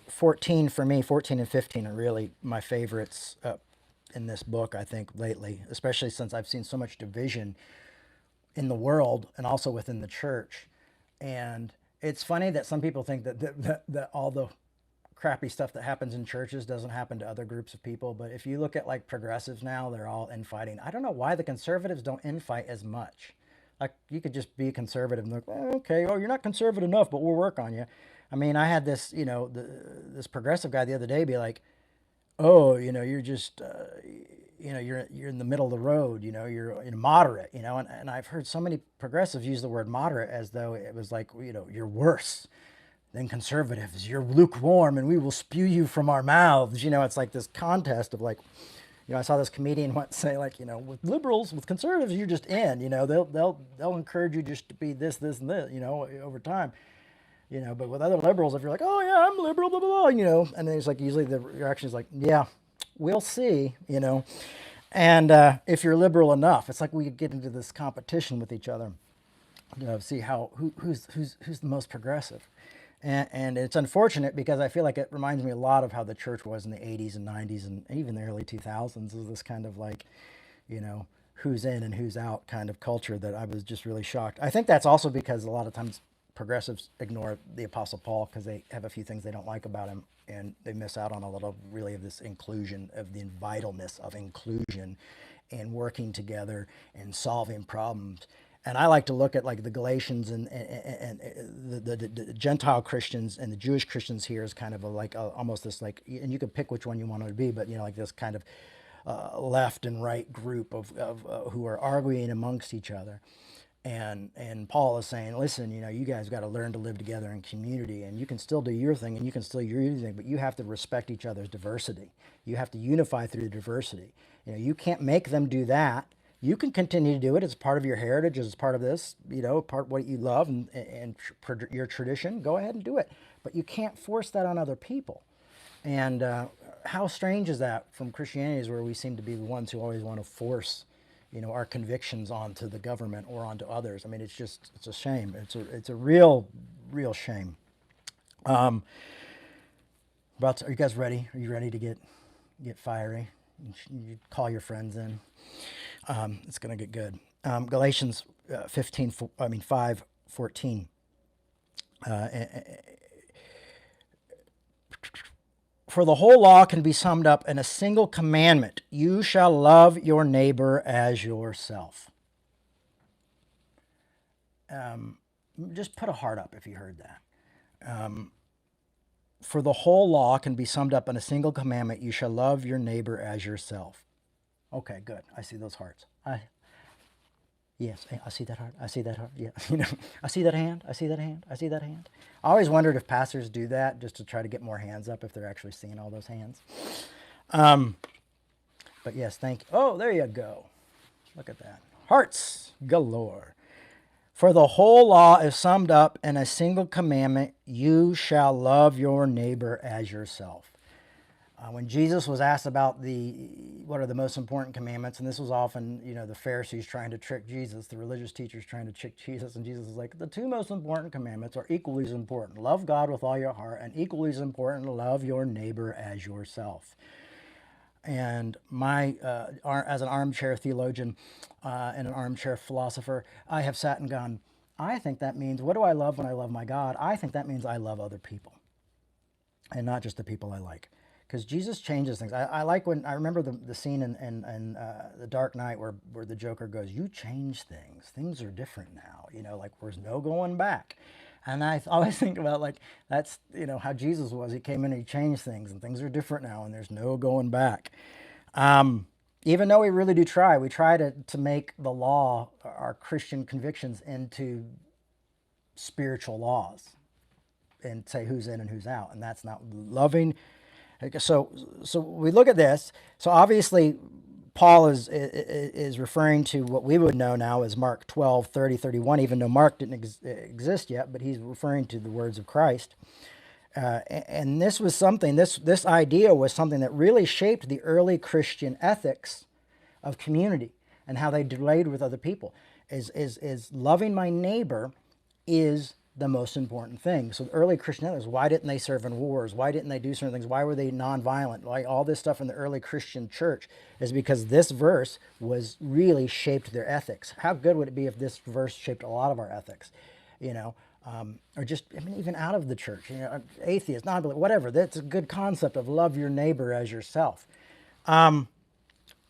14 for me, 14 and 15 are really my favorites in this book, I think, lately, especially since I've seen so much division in the world and also within the church. And it's funny that some people think that all the crappy stuff that happens in churches doesn't happen to other groups of people. But if you look at like progressives now, they're all infighting. I don't know why the conservatives don't infight as much. Like, you could just be conservative and look, okay, oh, you're not conservative enough, but we'll work on you. I mean, I had this, this progressive guy the other day be like, oh, you're just, you're in the middle of the road, you're moderate, and I've heard so many progressives use the word moderate as though it was like, you're worse than conservatives. You're lukewarm and we will spew you from our mouths. It's like this contest of like, I saw this comedian once say, like, with liberals, with conservatives, you're just in, they'll encourage you just to be this, and this, over time, but with other liberals, if you're like, oh yeah, I'm liberal, blah, blah, blah, and then it's like, usually the reaction is like, yeah, we'll see, and if you're liberal enough, it's like we get into this competition with each other, see who's the most progressive. And it's unfortunate because I feel like it reminds me a lot of how the church was in the 80s and 90s and even the early 2000s, is this kind of like, who's in and who's out kind of culture that I was just really shocked. I think that's also because a lot of times progressives ignore the Apostle Paul because they have a few things they don't like about him, and they miss out on a little really of this inclusion, of the vitalness of inclusion and working together and solving problems. And I like to look at like the Galatians and the Gentile Christians and the Jewish Christians here as kind of almost this like, and you can pick which one you want it to be, but like this kind of left and right group of who are arguing amongst each other. And Paul is saying, listen, you guys got to learn to live together in community, and you can still do your thing and you can still do your thing, but you have to respect each other's diversity. You have to unify through diversity. You can't make them do that. You can continue to do it as part of your heritage, as part of this, part of what you love and your tradition. Go ahead and do it. But you can't force that on other people. And how strange is that from Christianity, where we seem to be the ones who always want to force, our convictions onto the government or onto others. I mean, it's a shame. It's a real shame. Are you guys ready? Are you ready to get fiery? You call your friends in. It's going to get good. Galatians 5:14. For the whole law can be summed up in a single commandment: you shall love your neighbor as yourself. Just put a heart up if you heard that. For the whole law can be summed up in a single commandment: you shall love your neighbor as yourself. Okay, good. I see those hearts. Yes, I see that heart. I see that heart. Yeah, I see that hand. I see that hand. I see that hand. I always wondered if pastors do that just to try to get more hands up if they're actually seeing all those hands. But yes, thank you. Oh, there you go. Look at that. Hearts galore. For the whole law is summed up in a single commandment: you shall love your neighbor as yourself. When Jesus was asked about what are the most important commandments, and this was often, the Pharisees trying to trick Jesus, the religious teachers trying to trick Jesus, and Jesus is like, the two most important commandments are equally as important. Love God with all your heart, and equally as important, love your neighbor as yourself. And as an armchair theologian and an armchair philosopher, I have sat and gone, I think that means, what do I love when I love my God? I think that means I love other people, and not just the people I like. Because Jesus changes things. I remember the scene in The Dark Knight where the Joker goes, you change things. Things are different now. Like there's no going back. And I always think about that's, how Jesus was. He came in and he changed things, and things are different now, and there's no going back. Even though we really do try, we try to make the law, our Christian convictions, into spiritual laws and say who's in and who's out. And that's not loving. So we look at this. So obviously, Paul is referring to what we would know now as Mark 12, 30, 31, even though Mark didn't exist yet, but he's referring to the words of Christ. And this was something, this idea was something that really shaped the early Christian ethics of community and how they related with other people. Is loving my neighbor is the most important thing. So the early Christian ethics, why didn't they serve in wars? Why didn't they do certain things? Why were they nonviolent? Like all this stuff in the early Christian church is because this verse was really shaped their ethics. How good would it be if this verse shaped a lot of our ethics? Or just, even out of the church, atheists, non-believers, whatever. That's a good concept of love your neighbor as yourself.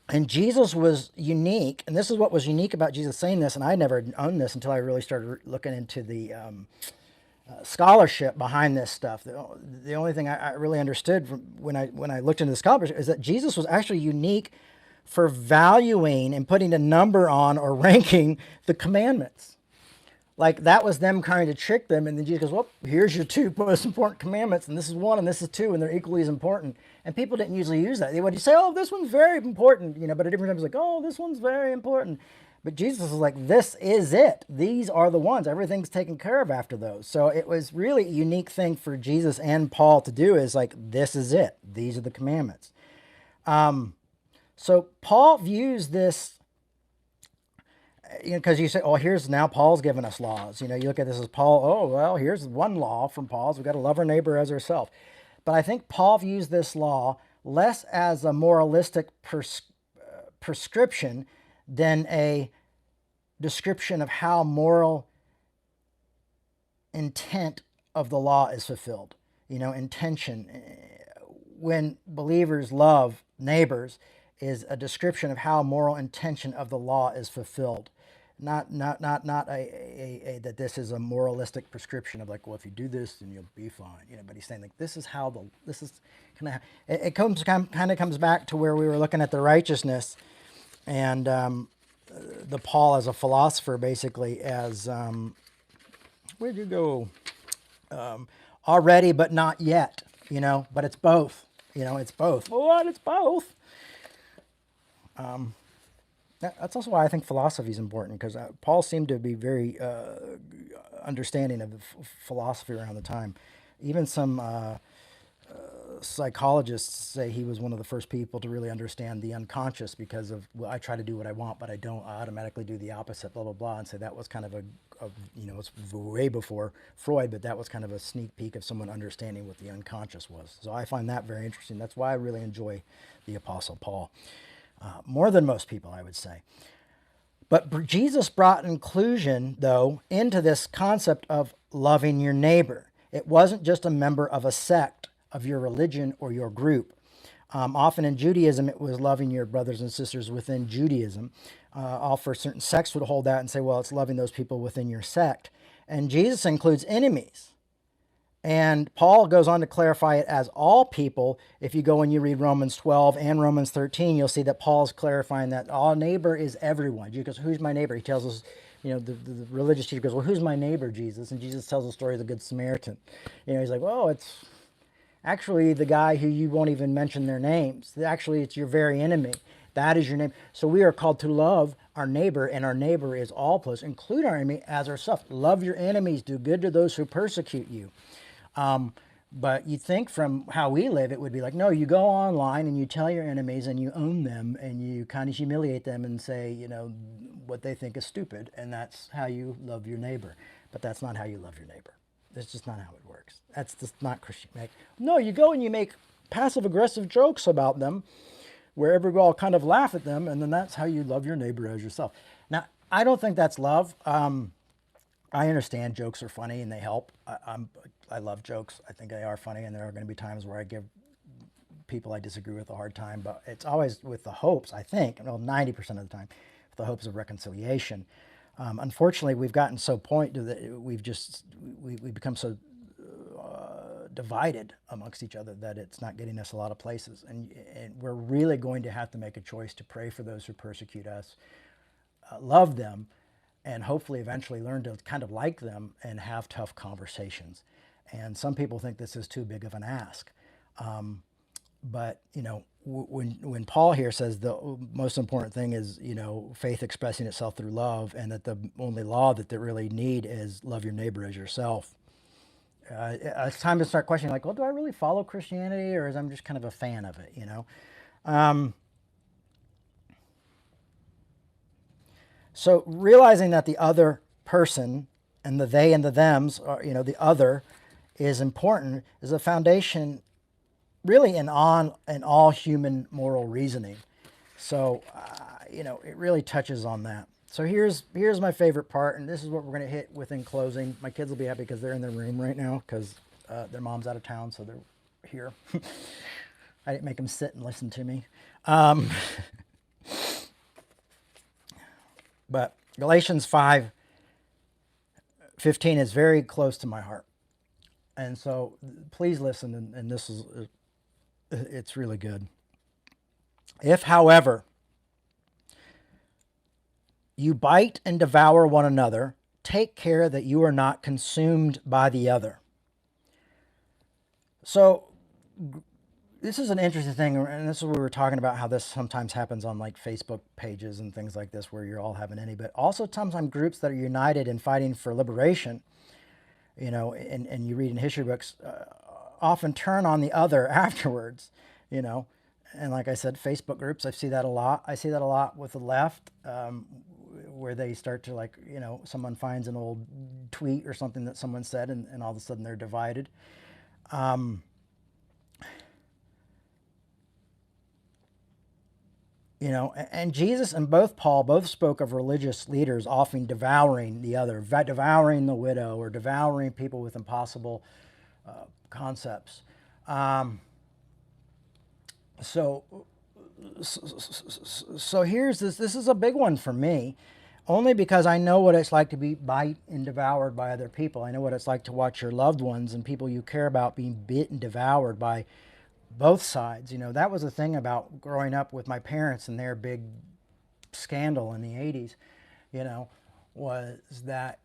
And Jesus was unique, and this is what was unique about Jesus saying this, and I never owned this until I really started looking into the scholarship behind this stuff. The only thing I really understood when I looked into the scholarship is that Jesus was actually unique for valuing and putting a number on or ranking the commandments. Like that was them trying to trick them, and then Jesus goes, well, here's your two most important commandments, and this is one, and this is two, and they're equally as important. And people didn't usually use that. They would say, oh, this one's very important, but at different times, like, oh, this one's very important. But Jesus was like, this is it. These are the ones. Everything's taken care of after those. So it was really a unique thing for Jesus and Paul to do is like, this is it. These are the commandments. So Paul views this, because you say, oh, here's now Paul's given us laws. You look at this as Paul, oh, well, here's one law from Paul's. We've got to love our neighbor as ourselves. But I think Paul views this law less as a moralistic prescription than a description of how moral intent of the law is fulfilled. Intention. When believers love neighbors is a description of how moral intention of the law is fulfilled. Not a that this is a moralistic prescription of like, well, if you do this, then you'll be fine. But he's saying like this is kind of it kind of comes back to where we were looking at the righteousness, and the Paul as a philosopher basically as where'd you go? Already but not yet. But it's both. It's both. What? It's both. That's also why I think philosophy is important, because Paul seemed to be very understanding of philosophy around the time. Even some psychologists say he was one of the first people to really understand the unconscious because of, well, I try to do what I want, but I don't. I automatically do the opposite, blah, blah, blah. And say that was kind of it's way before Freud, but that was kind of a sneak peek of someone understanding what the unconscious was. So I find that very interesting. That's why I really enjoy the Apostle Paul. More than most people, I would say. But Jesus brought inclusion, though, into this concept of loving your neighbor. It wasn't just a member of a sect of your religion or your group. Often in Judaism, it was loving your brothers and sisters within Judaism. For certain sects would hold that and say, well, it's loving those people within your sect. And Jesus includes enemies And Paul goes on to clarify it as all people. If you go and you read Romans 12 and Romans 13, you'll see that Paul's clarifying that all neighbor is everyone. Jesus goes, who's my neighbor? He tells us, the religious teacher goes, well, who's my neighbor, Jesus? And Jesus tells the story of the Good Samaritan. He's like, well, it's actually the guy who you won't even mention their names. Actually, it's your very enemy. That is your name. So we are called to love our neighbor, and our neighbor is all plus, include our enemy as ourselves. Love your enemies. Do good to those who persecute you. But you think from how we live, it would be like, no, you go online and you tell your enemies and you own them and you kind of humiliate them and say, what they think is stupid. And that's how you love your neighbor. But that's not how you love your neighbor. That's just not how it works. That's just not Christian. No, you go and you make passive aggressive jokes about them where everyone all kind of laugh at them. And then that's how you love your neighbor as yourself. Now, I don't think that's love. I understand jokes are funny and they help. I love jokes. I think they are funny, and there are going to be times where I give people I disagree with a hard time, but it's always with the hopes, I think, 90% of the time, with the hopes of reconciliation. Unfortunately, we've gotten so that we've become so divided amongst each other that it's not getting us a lot of places. And we're really going to have to make a choice to pray for those who persecute us, love them, and hopefully eventually learn to kind of like them and have tough conversations. And some people think this is too big of an ask. But, when Paul here says the most important thing is, faith expressing itself through love, and that the only law that they really need is love your neighbor as yourself. It's time to start questioning, like, well, do I really follow Christianity, or is I'm just kind of a fan of it, So realizing that the other person and the they and the thems, are, the other is important, is a foundation really in all human moral reasoning. So, it really touches on that. So here's my favorite part, and this is what we're going to hit with in closing. My kids will be happy because they're in their room right now because their mom's out of town, so they're here. I didn't make them sit and listen to me. But Galatians 5:15 is very close to my heart. And so please listen, and it's really good. If, however, you bite and devour one another, take care that you are not consumed by the other. So this is an interesting thing, and this is what we were talking about, how this sometimes happens on like Facebook pages and things like this where you're all having any, but also sometimes groups that are united in fighting for liberation, and you read in history books, often turn on the other afterwards, and like I said, Facebook groups, I see that a lot. I see that a lot with the left, where they start to someone finds an old tweet or something that someone said, and all of a sudden they're divided. And Jesus and Paul both spoke of religious leaders often devouring the other, devouring the widow, or devouring people with impossible concepts. So here's this. This is a big one for me, only because I know what it's like to be bite and devoured by other people. I know what it's like to watch your loved ones and people you care about being bit and devoured by both sides. That was the thing about growing up with my parents and their big scandal in the 80s, was that,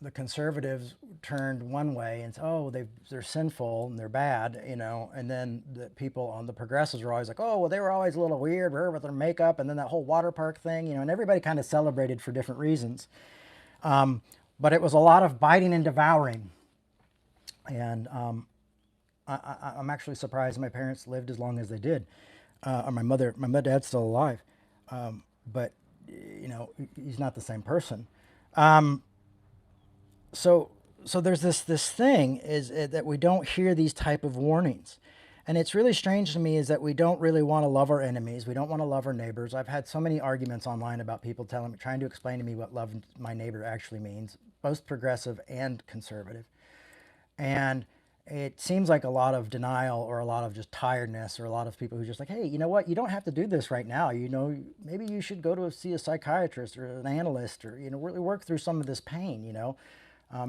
the conservatives turned one way and said, oh, they're sinful and they're bad, and then the people on the progressives were always like, oh, well, they were always a little weird with their makeup, and then that whole water park thing, and everybody kind of celebrated for different reasons. But it was a lot of biting and devouring. And I'm actually surprised my parents lived as long as they did. Or my dad's still alive. But, he's not the same person. So there's this thing is that we don't hear these type of warnings. And it's really strange to me is that we don't really want to love our enemies. We don't want to love our neighbors. I've had so many arguments online about people trying to explain to me what love my neighbor actually means, both progressive and conservative. And it seems like a lot of denial, or a lot of just tiredness, or a lot of people who just like, hey, you know what? You don't have to do this right now. Maybe you should go to see a psychiatrist or an analyst, or, really work through some of this pain,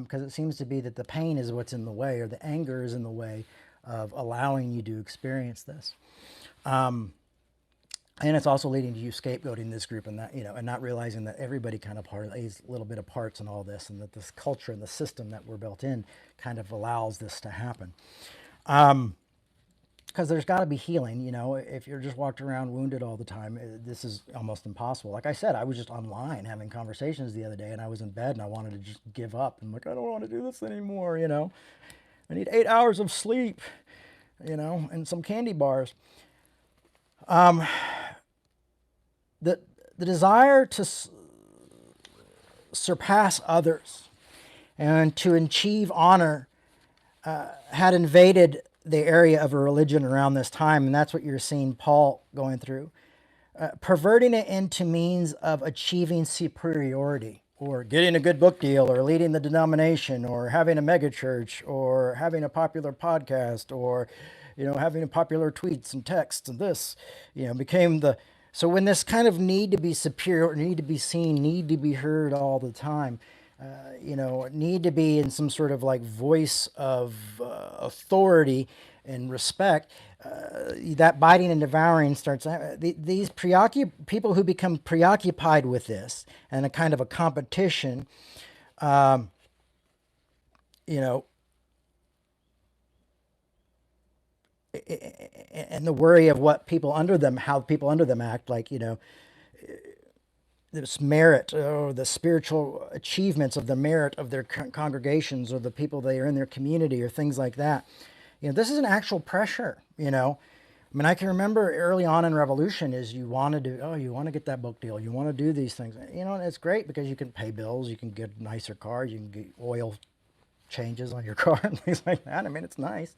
because it seems to be that the pain is what's in the way, or the anger is in the way of allowing you to experience this. And it's also leading to you scapegoating this group, and that, and not realizing that everybody kind of plays a little bit of parts in all this, and that this culture and the system that we're built in kind of allows this to happen. Because there's got to be healing, if you're just walked around wounded all the time, this is almost impossible. Like I said, I was just online having conversations the other day, and I was in bed and I wanted to just give up. I'm like, I don't want to do this anymore, I need 8 hours of sleep, and some candy bars. The desire to surpass others and to achieve honor had invaded the area of a religion around this time, and that's what you're seeing Paul going through, perverting it into means of achieving superiority, or getting a good book deal, or leading the denomination, or having a mega church, or having a popular podcast, or having popular tweets and texts, and this became the. So when this kind of need to be superior, need to be seen, need to be heard all the time, need to be in some sort of like voice of authority and respect, that biting and devouring starts. These people who become preoccupied with this and a kind of a competition, and the worry of what people under them, how people under them act, like, this merit, or the spiritual achievements of the merit of their congregations, or the people they are in their community, or things like that. This is an actual pressure, I mean, I can remember early on in Revolution is you want to get that book deal. You want to do these things. And it's great because you can pay bills, you can get a nicer car, you can get oil changes on your car and things like that. I mean, it's nice.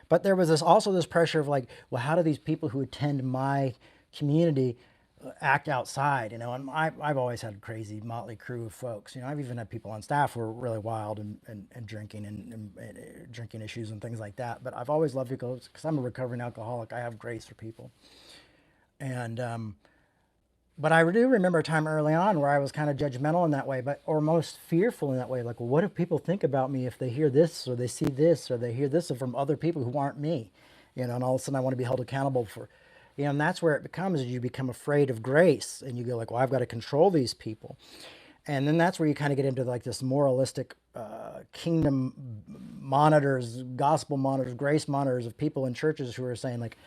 But there was also this pressure of like, well, how do these people who attend my community act outside? And I've always had a crazy motley crew of folks. I've even had people on staff who are really wild and drinking and drinking issues and things like that. But I've always loved to go, because I'm a recovering alcoholic. I have grace for people. And but I do remember a time early on where I was kind of judgmental in that way, or most fearful in that way. Like, well, what do people think about me if they hear this, or they see this, or they hear this from other people who aren't me? And all of a sudden I want to be held accountable for, and that's where it becomes, is you become afraid of grace, and you go like, well, I've got to control these people. And then that's where you kind of get into like this moralistic kingdom monitors, gospel monitors, grace monitors of people in churches who are saying like,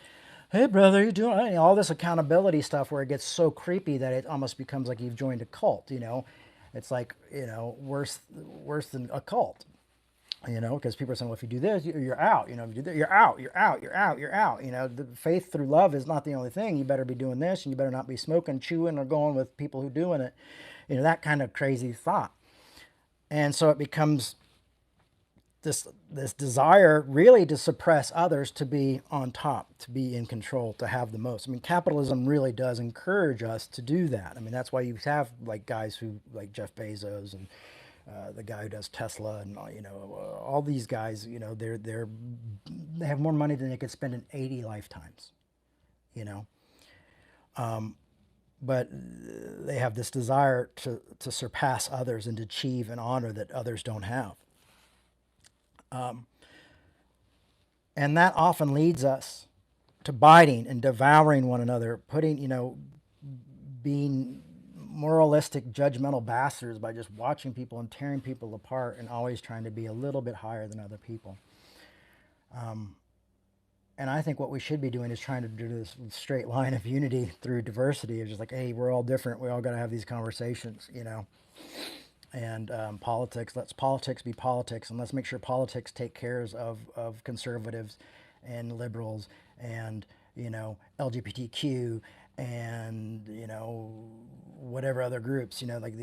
hey, brother, you doing all this accountability stuff, where it gets so creepy that it almost becomes like you've joined a cult. It's like, worse than a cult. Because people are saying, well, if you do this, you're out. If you do that, you're out. The faith through love is not the only thing. You better be doing this, and you better not be smoking, chewing, or going with people who doing it. That kind of crazy thought. And so it becomes this desire really to suppress others, to be on top, to be in control, to have the most. I mean, capitalism really does encourage us to do that. I mean, that's why you have like guys who like Jeff Bezos and the guy who does Tesla, and all these guys. They have more money than they could spend in 80 lifetimes. But they have this desire to surpass others and to achieve an honor that others don't have. And that often leads us to biting and devouring one another, being moralistic, judgmental bastards by just watching people and tearing people apart, and always trying to be a little bit higher than other people. And I think what we should be doing is trying to do this straight line of unity through diversity, of just like, hey, we're all different. We all got to have these conversations, And politics, let's politics be politics, and let's make sure politics take care of conservatives and liberals and LGBTQ and whatever other groups, like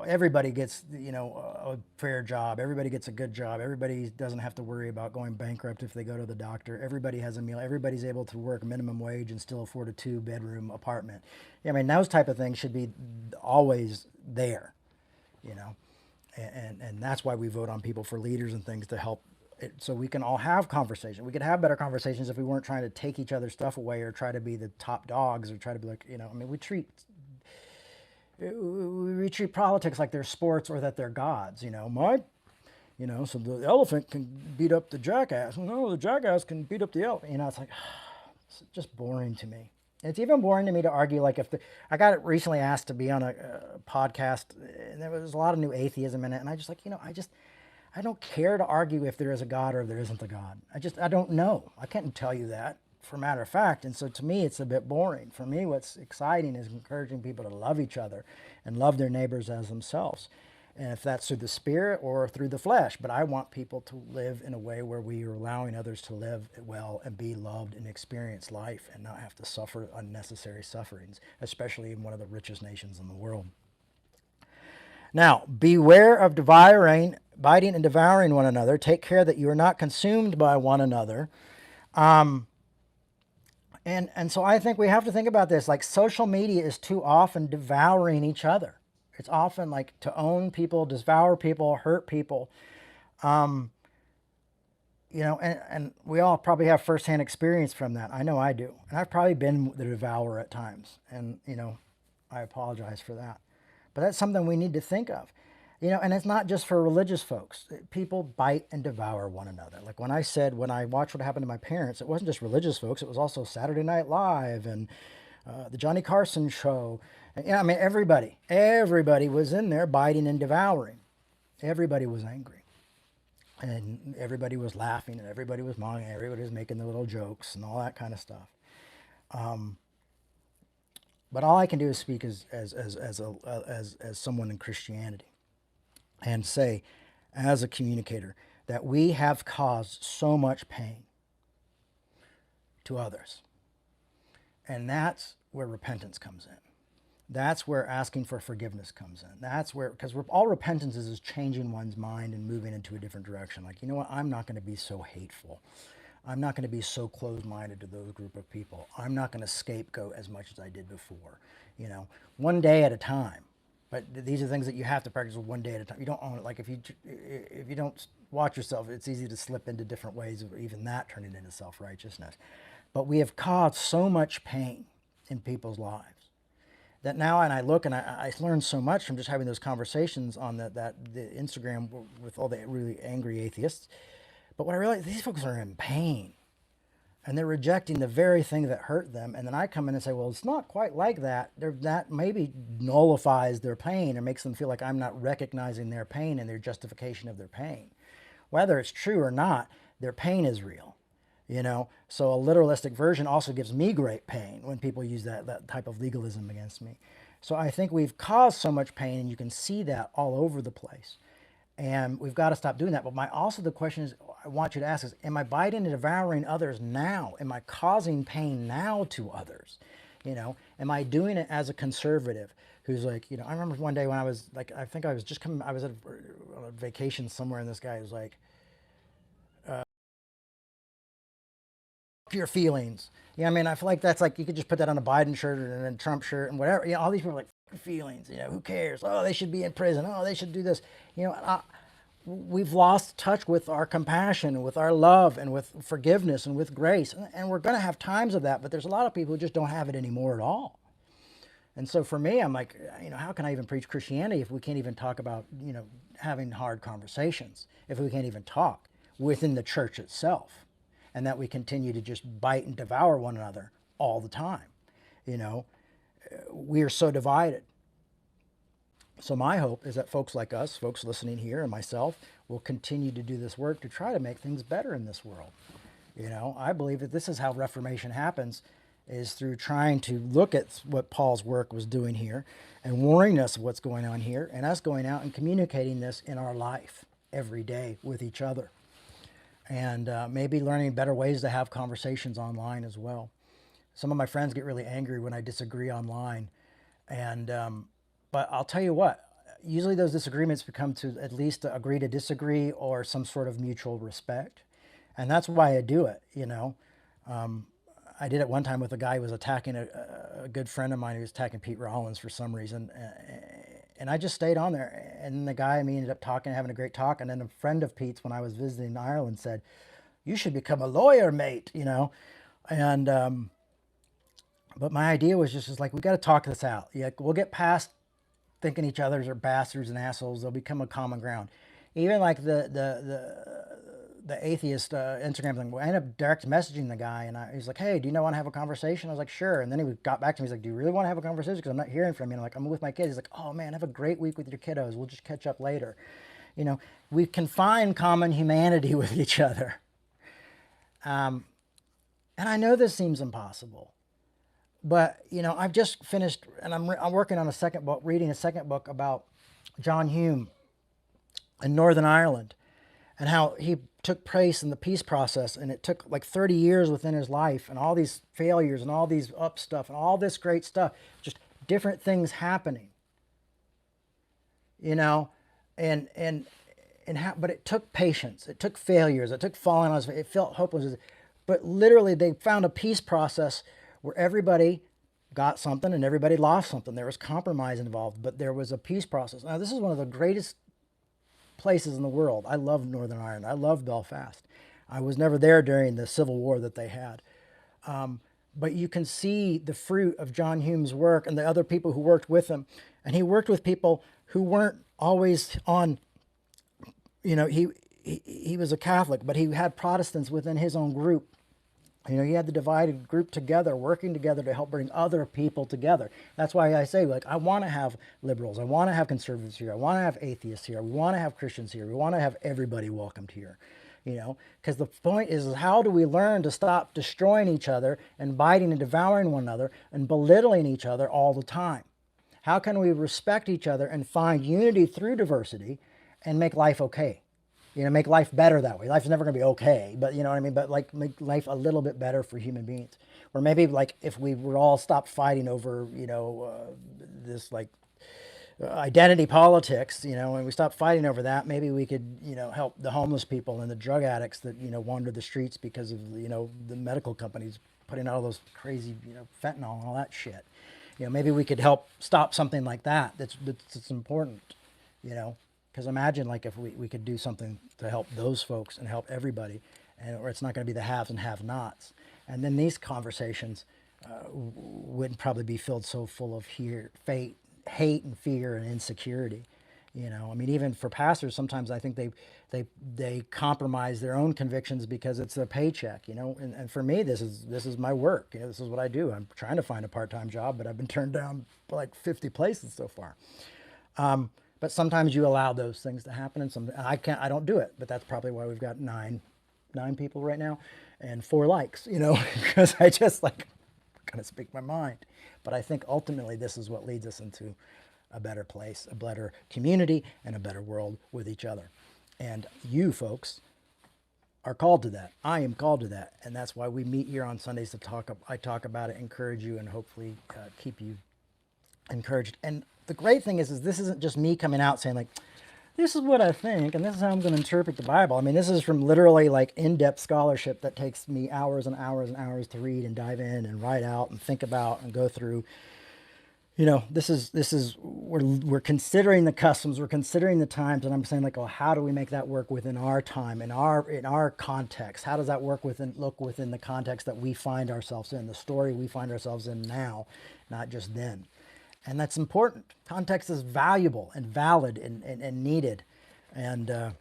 everybody gets a fair job, everybody gets a good job, everybody doesn't have to worry about going bankrupt if they go to the doctor, everybody has a meal, everybody's able to work minimum wage and still afford a 2-bedroom apartment. I mean, those type of things should be always there, and that's why we vote on people for leaders and things, to help so we can all have conversations. We could have better conversations if we weren't trying to take each other's stuff away, or try to be the top dogs, or try to be like, I mean, we treat we treat politics like they're sports or that they're gods. So the elephant can beat up the jackass. No, the jackass can beat up the elephant. It's like, it's just boring to me. It's even boring to me to argue. Like I got recently asked to be on a podcast, and there was a lot of new atheism in it, and I just like, I don't care to argue if there is a God or if there isn't a God. I don't know. I can't tell you that for matter of fact. And so to me, it's a bit boring. For me, what's exciting is encouraging people to love each other and love their neighbors as themselves. And if that's through the spirit or through the flesh, but I want people to live in a way where we are allowing others to live well and be loved and experience life and not have to suffer unnecessary sufferings, especially in one of the richest nations in the world. Now, beware of biting and devouring one another. Take care that you are not consumed by one another. And so I think we have to think about this. Like, social media is too often devouring each other. It's often like to own people, devour people, hurt people. And we all probably have firsthand experience from that. I know I do. And I've probably been the devourer at times. And, I apologize for that. But that's something we need to think of. And it's not just for religious folks. People bite and devour one another. Like when I watched what happened to my parents, it wasn't just religious folks. It was also Saturday Night Live and the Johnny Carson show. And, everybody was in there biting and devouring. Everybody was angry. And everybody was laughing and everybody was mocking. Everybody was making the little jokes and all that kind of stuff. But all I can do is speak as someone in Christianity and say, as a communicator, that we have caused so much pain to others. And that's where repentance comes in. That's where asking for forgiveness comes in. That's where, because all repentance is changing one's mind and moving into a different direction. Like, you know what, I'm not going to be so hateful. I'm not going to be so closed-minded to those group of people. I'm not going to scapegoat as much as I did before. One day at a time. But these are things that you have to practice one day at a time. You don't own it. Like if you don't watch yourself, it's easy to slip into different ways of even that turning into self-righteousness. But we have caused so much pain in people's lives that now, and I look and I learned so much from just having those conversations on the Instagram with all the really angry atheists. But what I realized, these folks are in pain. And they're rejecting the very thing that hurt them. And then I come in and say, well, it's not quite like that. That maybe nullifies their pain or makes them feel like I'm not recognizing their pain and their justification of their pain. Whether it's true or not, their pain is real. So a literalistic version also gives me great pain when people use that type of legalism against me. So I think we've caused so much pain, and you can see that all over the place. And we've got to stop doing that. But the question is, I want you to ask is, am I biting and devouring others now? Am I causing pain now to others? Am I doing it as a conservative who's like, I remember one day when I was like, I think I was just coming, I was on a vacation somewhere, and this guy was like, your feelings. I feel like that's like, you could just put that on a Biden shirt and a Trump shirt and whatever. All these people are like, feelings, who cares? Oh, they should be in prison. Oh, they should do this. We've lost touch with our compassion, with our love, and with forgiveness, and with grace. And we're going to have times of that, but there's a lot of people who just don't have it anymore at all. And so for me, I'm like, how can I even preach Christianity if we can't even talk about, having hard conversations, if we can't even talk within the church itself, and that we continue to just bite and devour one another all the time. We are so divided. So my hope is that folks like us, folks listening here, and myself, will continue to do this work to try to make things better in this world. I believe that this is how Reformation happens, is through trying to look at what Paul's work was doing here and warning us of what's going on here, and us going out and communicating this in our life every day with each other. And maybe learning better ways to have conversations online as well. Some of my friends get really angry when I disagree online. But I'll tell you what, usually those disagreements become to at least agree to disagree or some sort of mutual respect. And that's why I do it, I did it one time with a guy who was attacking a good friend of mine who was attacking Pete Rollins for some reason. And I just stayed on there. And the guy and me ended up talking, having a great talk. And then a friend of Pete's, when I was visiting Ireland, said, "You should become a lawyer, mate," And but my idea was just like, we got to talk this out. We'll get past thinking each others are bastards and assholes, they'll become a common ground. Even like the atheist Instagram thing, I ended up direct messaging the guy, and he's like, "Hey, do you want to have a conversation?" I was like, "Sure." And then he got back to me. He's like, "Do you really want to have a conversation? Because I'm not hearing from you." And I'm like, "I'm with my kids." He's like, "Oh man, have a great week with your kiddos. We'll just catch up later." We can find common humanity with each other. And I know this seems impossible, but I've just finished, and I'm working on a second book, reading a second book about John Hume in Northern Ireland, and how he took place in the peace process, and it took like 30 years within his life, and all these failures and all these up stuff and all this great stuff, just different things happening, and but it took patience, it took failures, it took falling on his face, it felt hopeless, but literally they found a peace process where everybody got something and everybody lost something. There was compromise involved, but there was a peace process. Now, this is one of the greatest places in the world. I love Northern Ireland. I love Belfast. I was never there during the Civil War that they had. But you can see the fruit of John Hume's work and the other people who worked with him. And he worked with people who weren't always on, he was a Catholic, but he had Protestants within his own group. He had the divided group together, working together to help bring other people together. That's why I say, I want to have liberals. I want to have conservatives here. I want to have atheists here. We want to have Christians here. We want to have everybody welcomed here. Because the point is, how do we learn to stop destroying each other and biting and devouring one another and belittling each other all the time? How can we respect each other and find unity through diversity and make life okay? Make life better that way. Life's never going to be okay, but you know what I mean? But make life a little bit better for human beings. Or maybe if we were all stopped fighting over, this identity politics, and we stopped fighting over that, maybe we could, help the homeless people and the drug addicts that, wander the streets because of, the medical companies putting out all those crazy, fentanyl and all that shit. Maybe we could help stop something like that. That's important, Because imagine if we could do something to help those folks and help everybody, or it's not going to be the haves and have-nots. And then these conversations wouldn't probably be filled so full of hate and fear and insecurity. Even for pastors, sometimes I think they compromise their own convictions because it's their paycheck. And for me, this is my work. This is what I do. I'm trying to find a part-time job, but I've been turned down like 50 places so far. But sometimes you allow those things to happen, and I don't do it. But that's probably why we've got nine people right now, and 4 likes. Because I just kind of speak my mind. But I think ultimately this is what leads us into a better place, a better community, and a better world with each other. And you folks are called to that. I am called to that, and that's why we meet here on Sundays to talk. I talk about it, encourage you, and hopefully keep you encouraged. And the great thing is this isn't just me coming out saying this is what I think, and this is how I'm going to interpret the Bible. This is from literally in-depth scholarship that takes me hours and hours and hours to read and dive in and write out and think about and go through. This is we're considering the customs, we're considering the times, and I'm saying how do we make that work within our time, in our context? How does that look within the context that we find ourselves in, the story we find ourselves in now, not just then. And that's important. Context is valuable and valid and needed. And,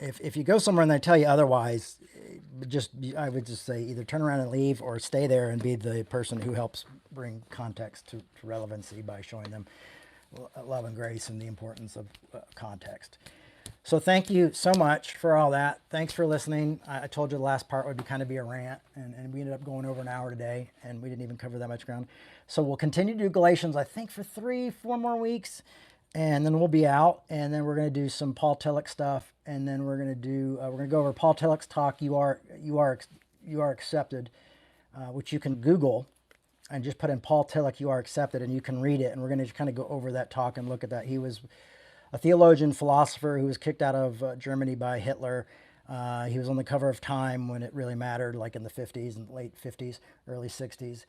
if you go somewhere and they tell you otherwise, I would just say either turn around and leave or stay there and be the person who helps bring context to relevancy by showing them love and grace and the importance of context. So thank you so much for all that. Thanks for listening. I told you the last part would kind of be a rant, and we ended up going over an hour today, and we didn't even cover that much ground. So we'll continue to do Galatians, I think, for 3-4 more weeks, and then we'll be out, and then we're going to do some Paul Tillich stuff, and then we're going to go over Paul Tillich's talk, You Are Accepted, which you can Google and just put in Paul Tillich, You Are Accepted, and you can read it, and we're going to kind of go over that talk and look at that. He was a theologian, philosopher who was kicked out of Germany by Hitler. He was on the cover of Time when it really mattered, like in the 50s and late 50s, early 60s.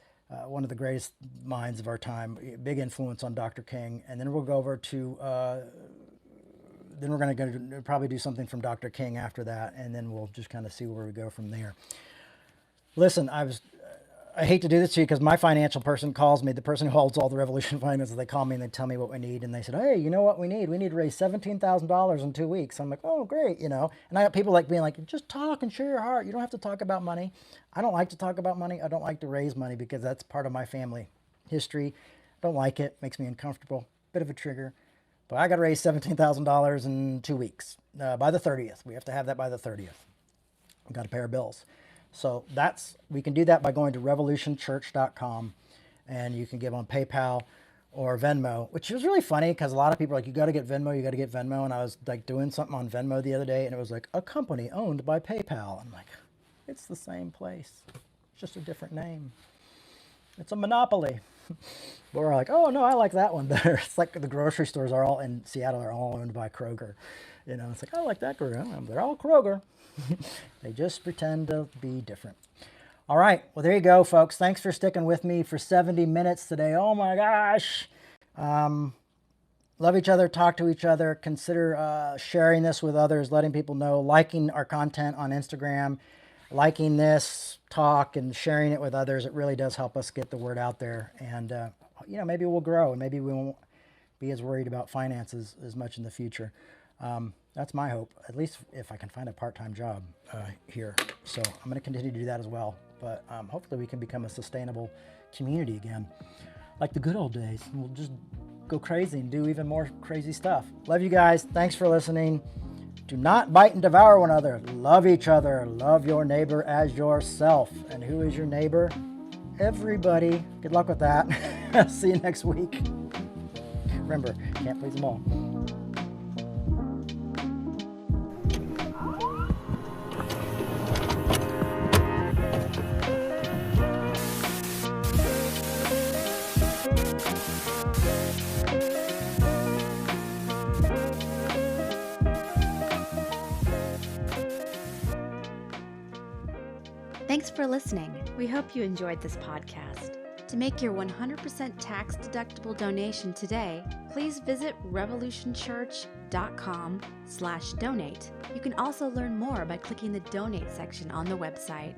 One of the greatest minds of our time, big influence on Dr. King. And then we'll go over to, then we're going to probably do something from Dr. King after that, and then we'll just kind of see where we go from there. Listen, I hate to do this to you because my financial person calls me, the person who holds all the Revolution finances, they call me and they tell me what we need. And they said, hey, you know what we need? We need to raise $17,000 in 2 weeks. I'm like, oh, great, And I got people like being like, just talk and share your heart. You don't have to talk about money. I don't like to talk about money. I don't like to raise money because that's part of my family history. Don't like it. Makes me uncomfortable. Bit of a trigger. But I got to raise $17,000 in 2 weeks by the 30th. We have to have that by the 30th. We've got to pay our bills. So we can do that by going to revolutionchurch.com, and you can give on PayPal or Venmo, which was really funny because a lot of people are like, you got to get Venmo, you got to get Venmo. And I was like doing something on Venmo the other day, and it was like a company owned by PayPal. I'm like, it's the same place. It's just a different name. It's a monopoly. But we're like, oh no, I like that one better. It's like the grocery stores are all in Seattle are all owned by Kroger. It's like, I like that Kroger. They're all Kroger. They just pretend to be different. All right. Well, there you go, folks. Thanks for sticking with me for 70 minutes today. Oh my gosh. Love each other, talk to each other, consider sharing this with others, letting people know, liking our content on Instagram, liking this talk and sharing it with others. It really does help us get the word out there. And, maybe we'll grow and maybe we won't be as worried about finances as much in the future. That's my hope, at least if I can find a part-time job here. So I'm going to continue to do that as well. But hopefully we can become a sustainable community again, like the good old days. We'll just go crazy and do even more crazy stuff. Love you guys. Thanks for listening. Do not bite and devour one another. Love each other. Love your neighbor as yourself. And who is your neighbor? Everybody. Good luck with that. See you next week. Remember, can't please them all. Thanks for listening. We hope you enjoyed this podcast. To make your 100% tax-deductible donation today, please visit revolutionchurch.com/donate. You can also learn more by clicking the donate section on the website.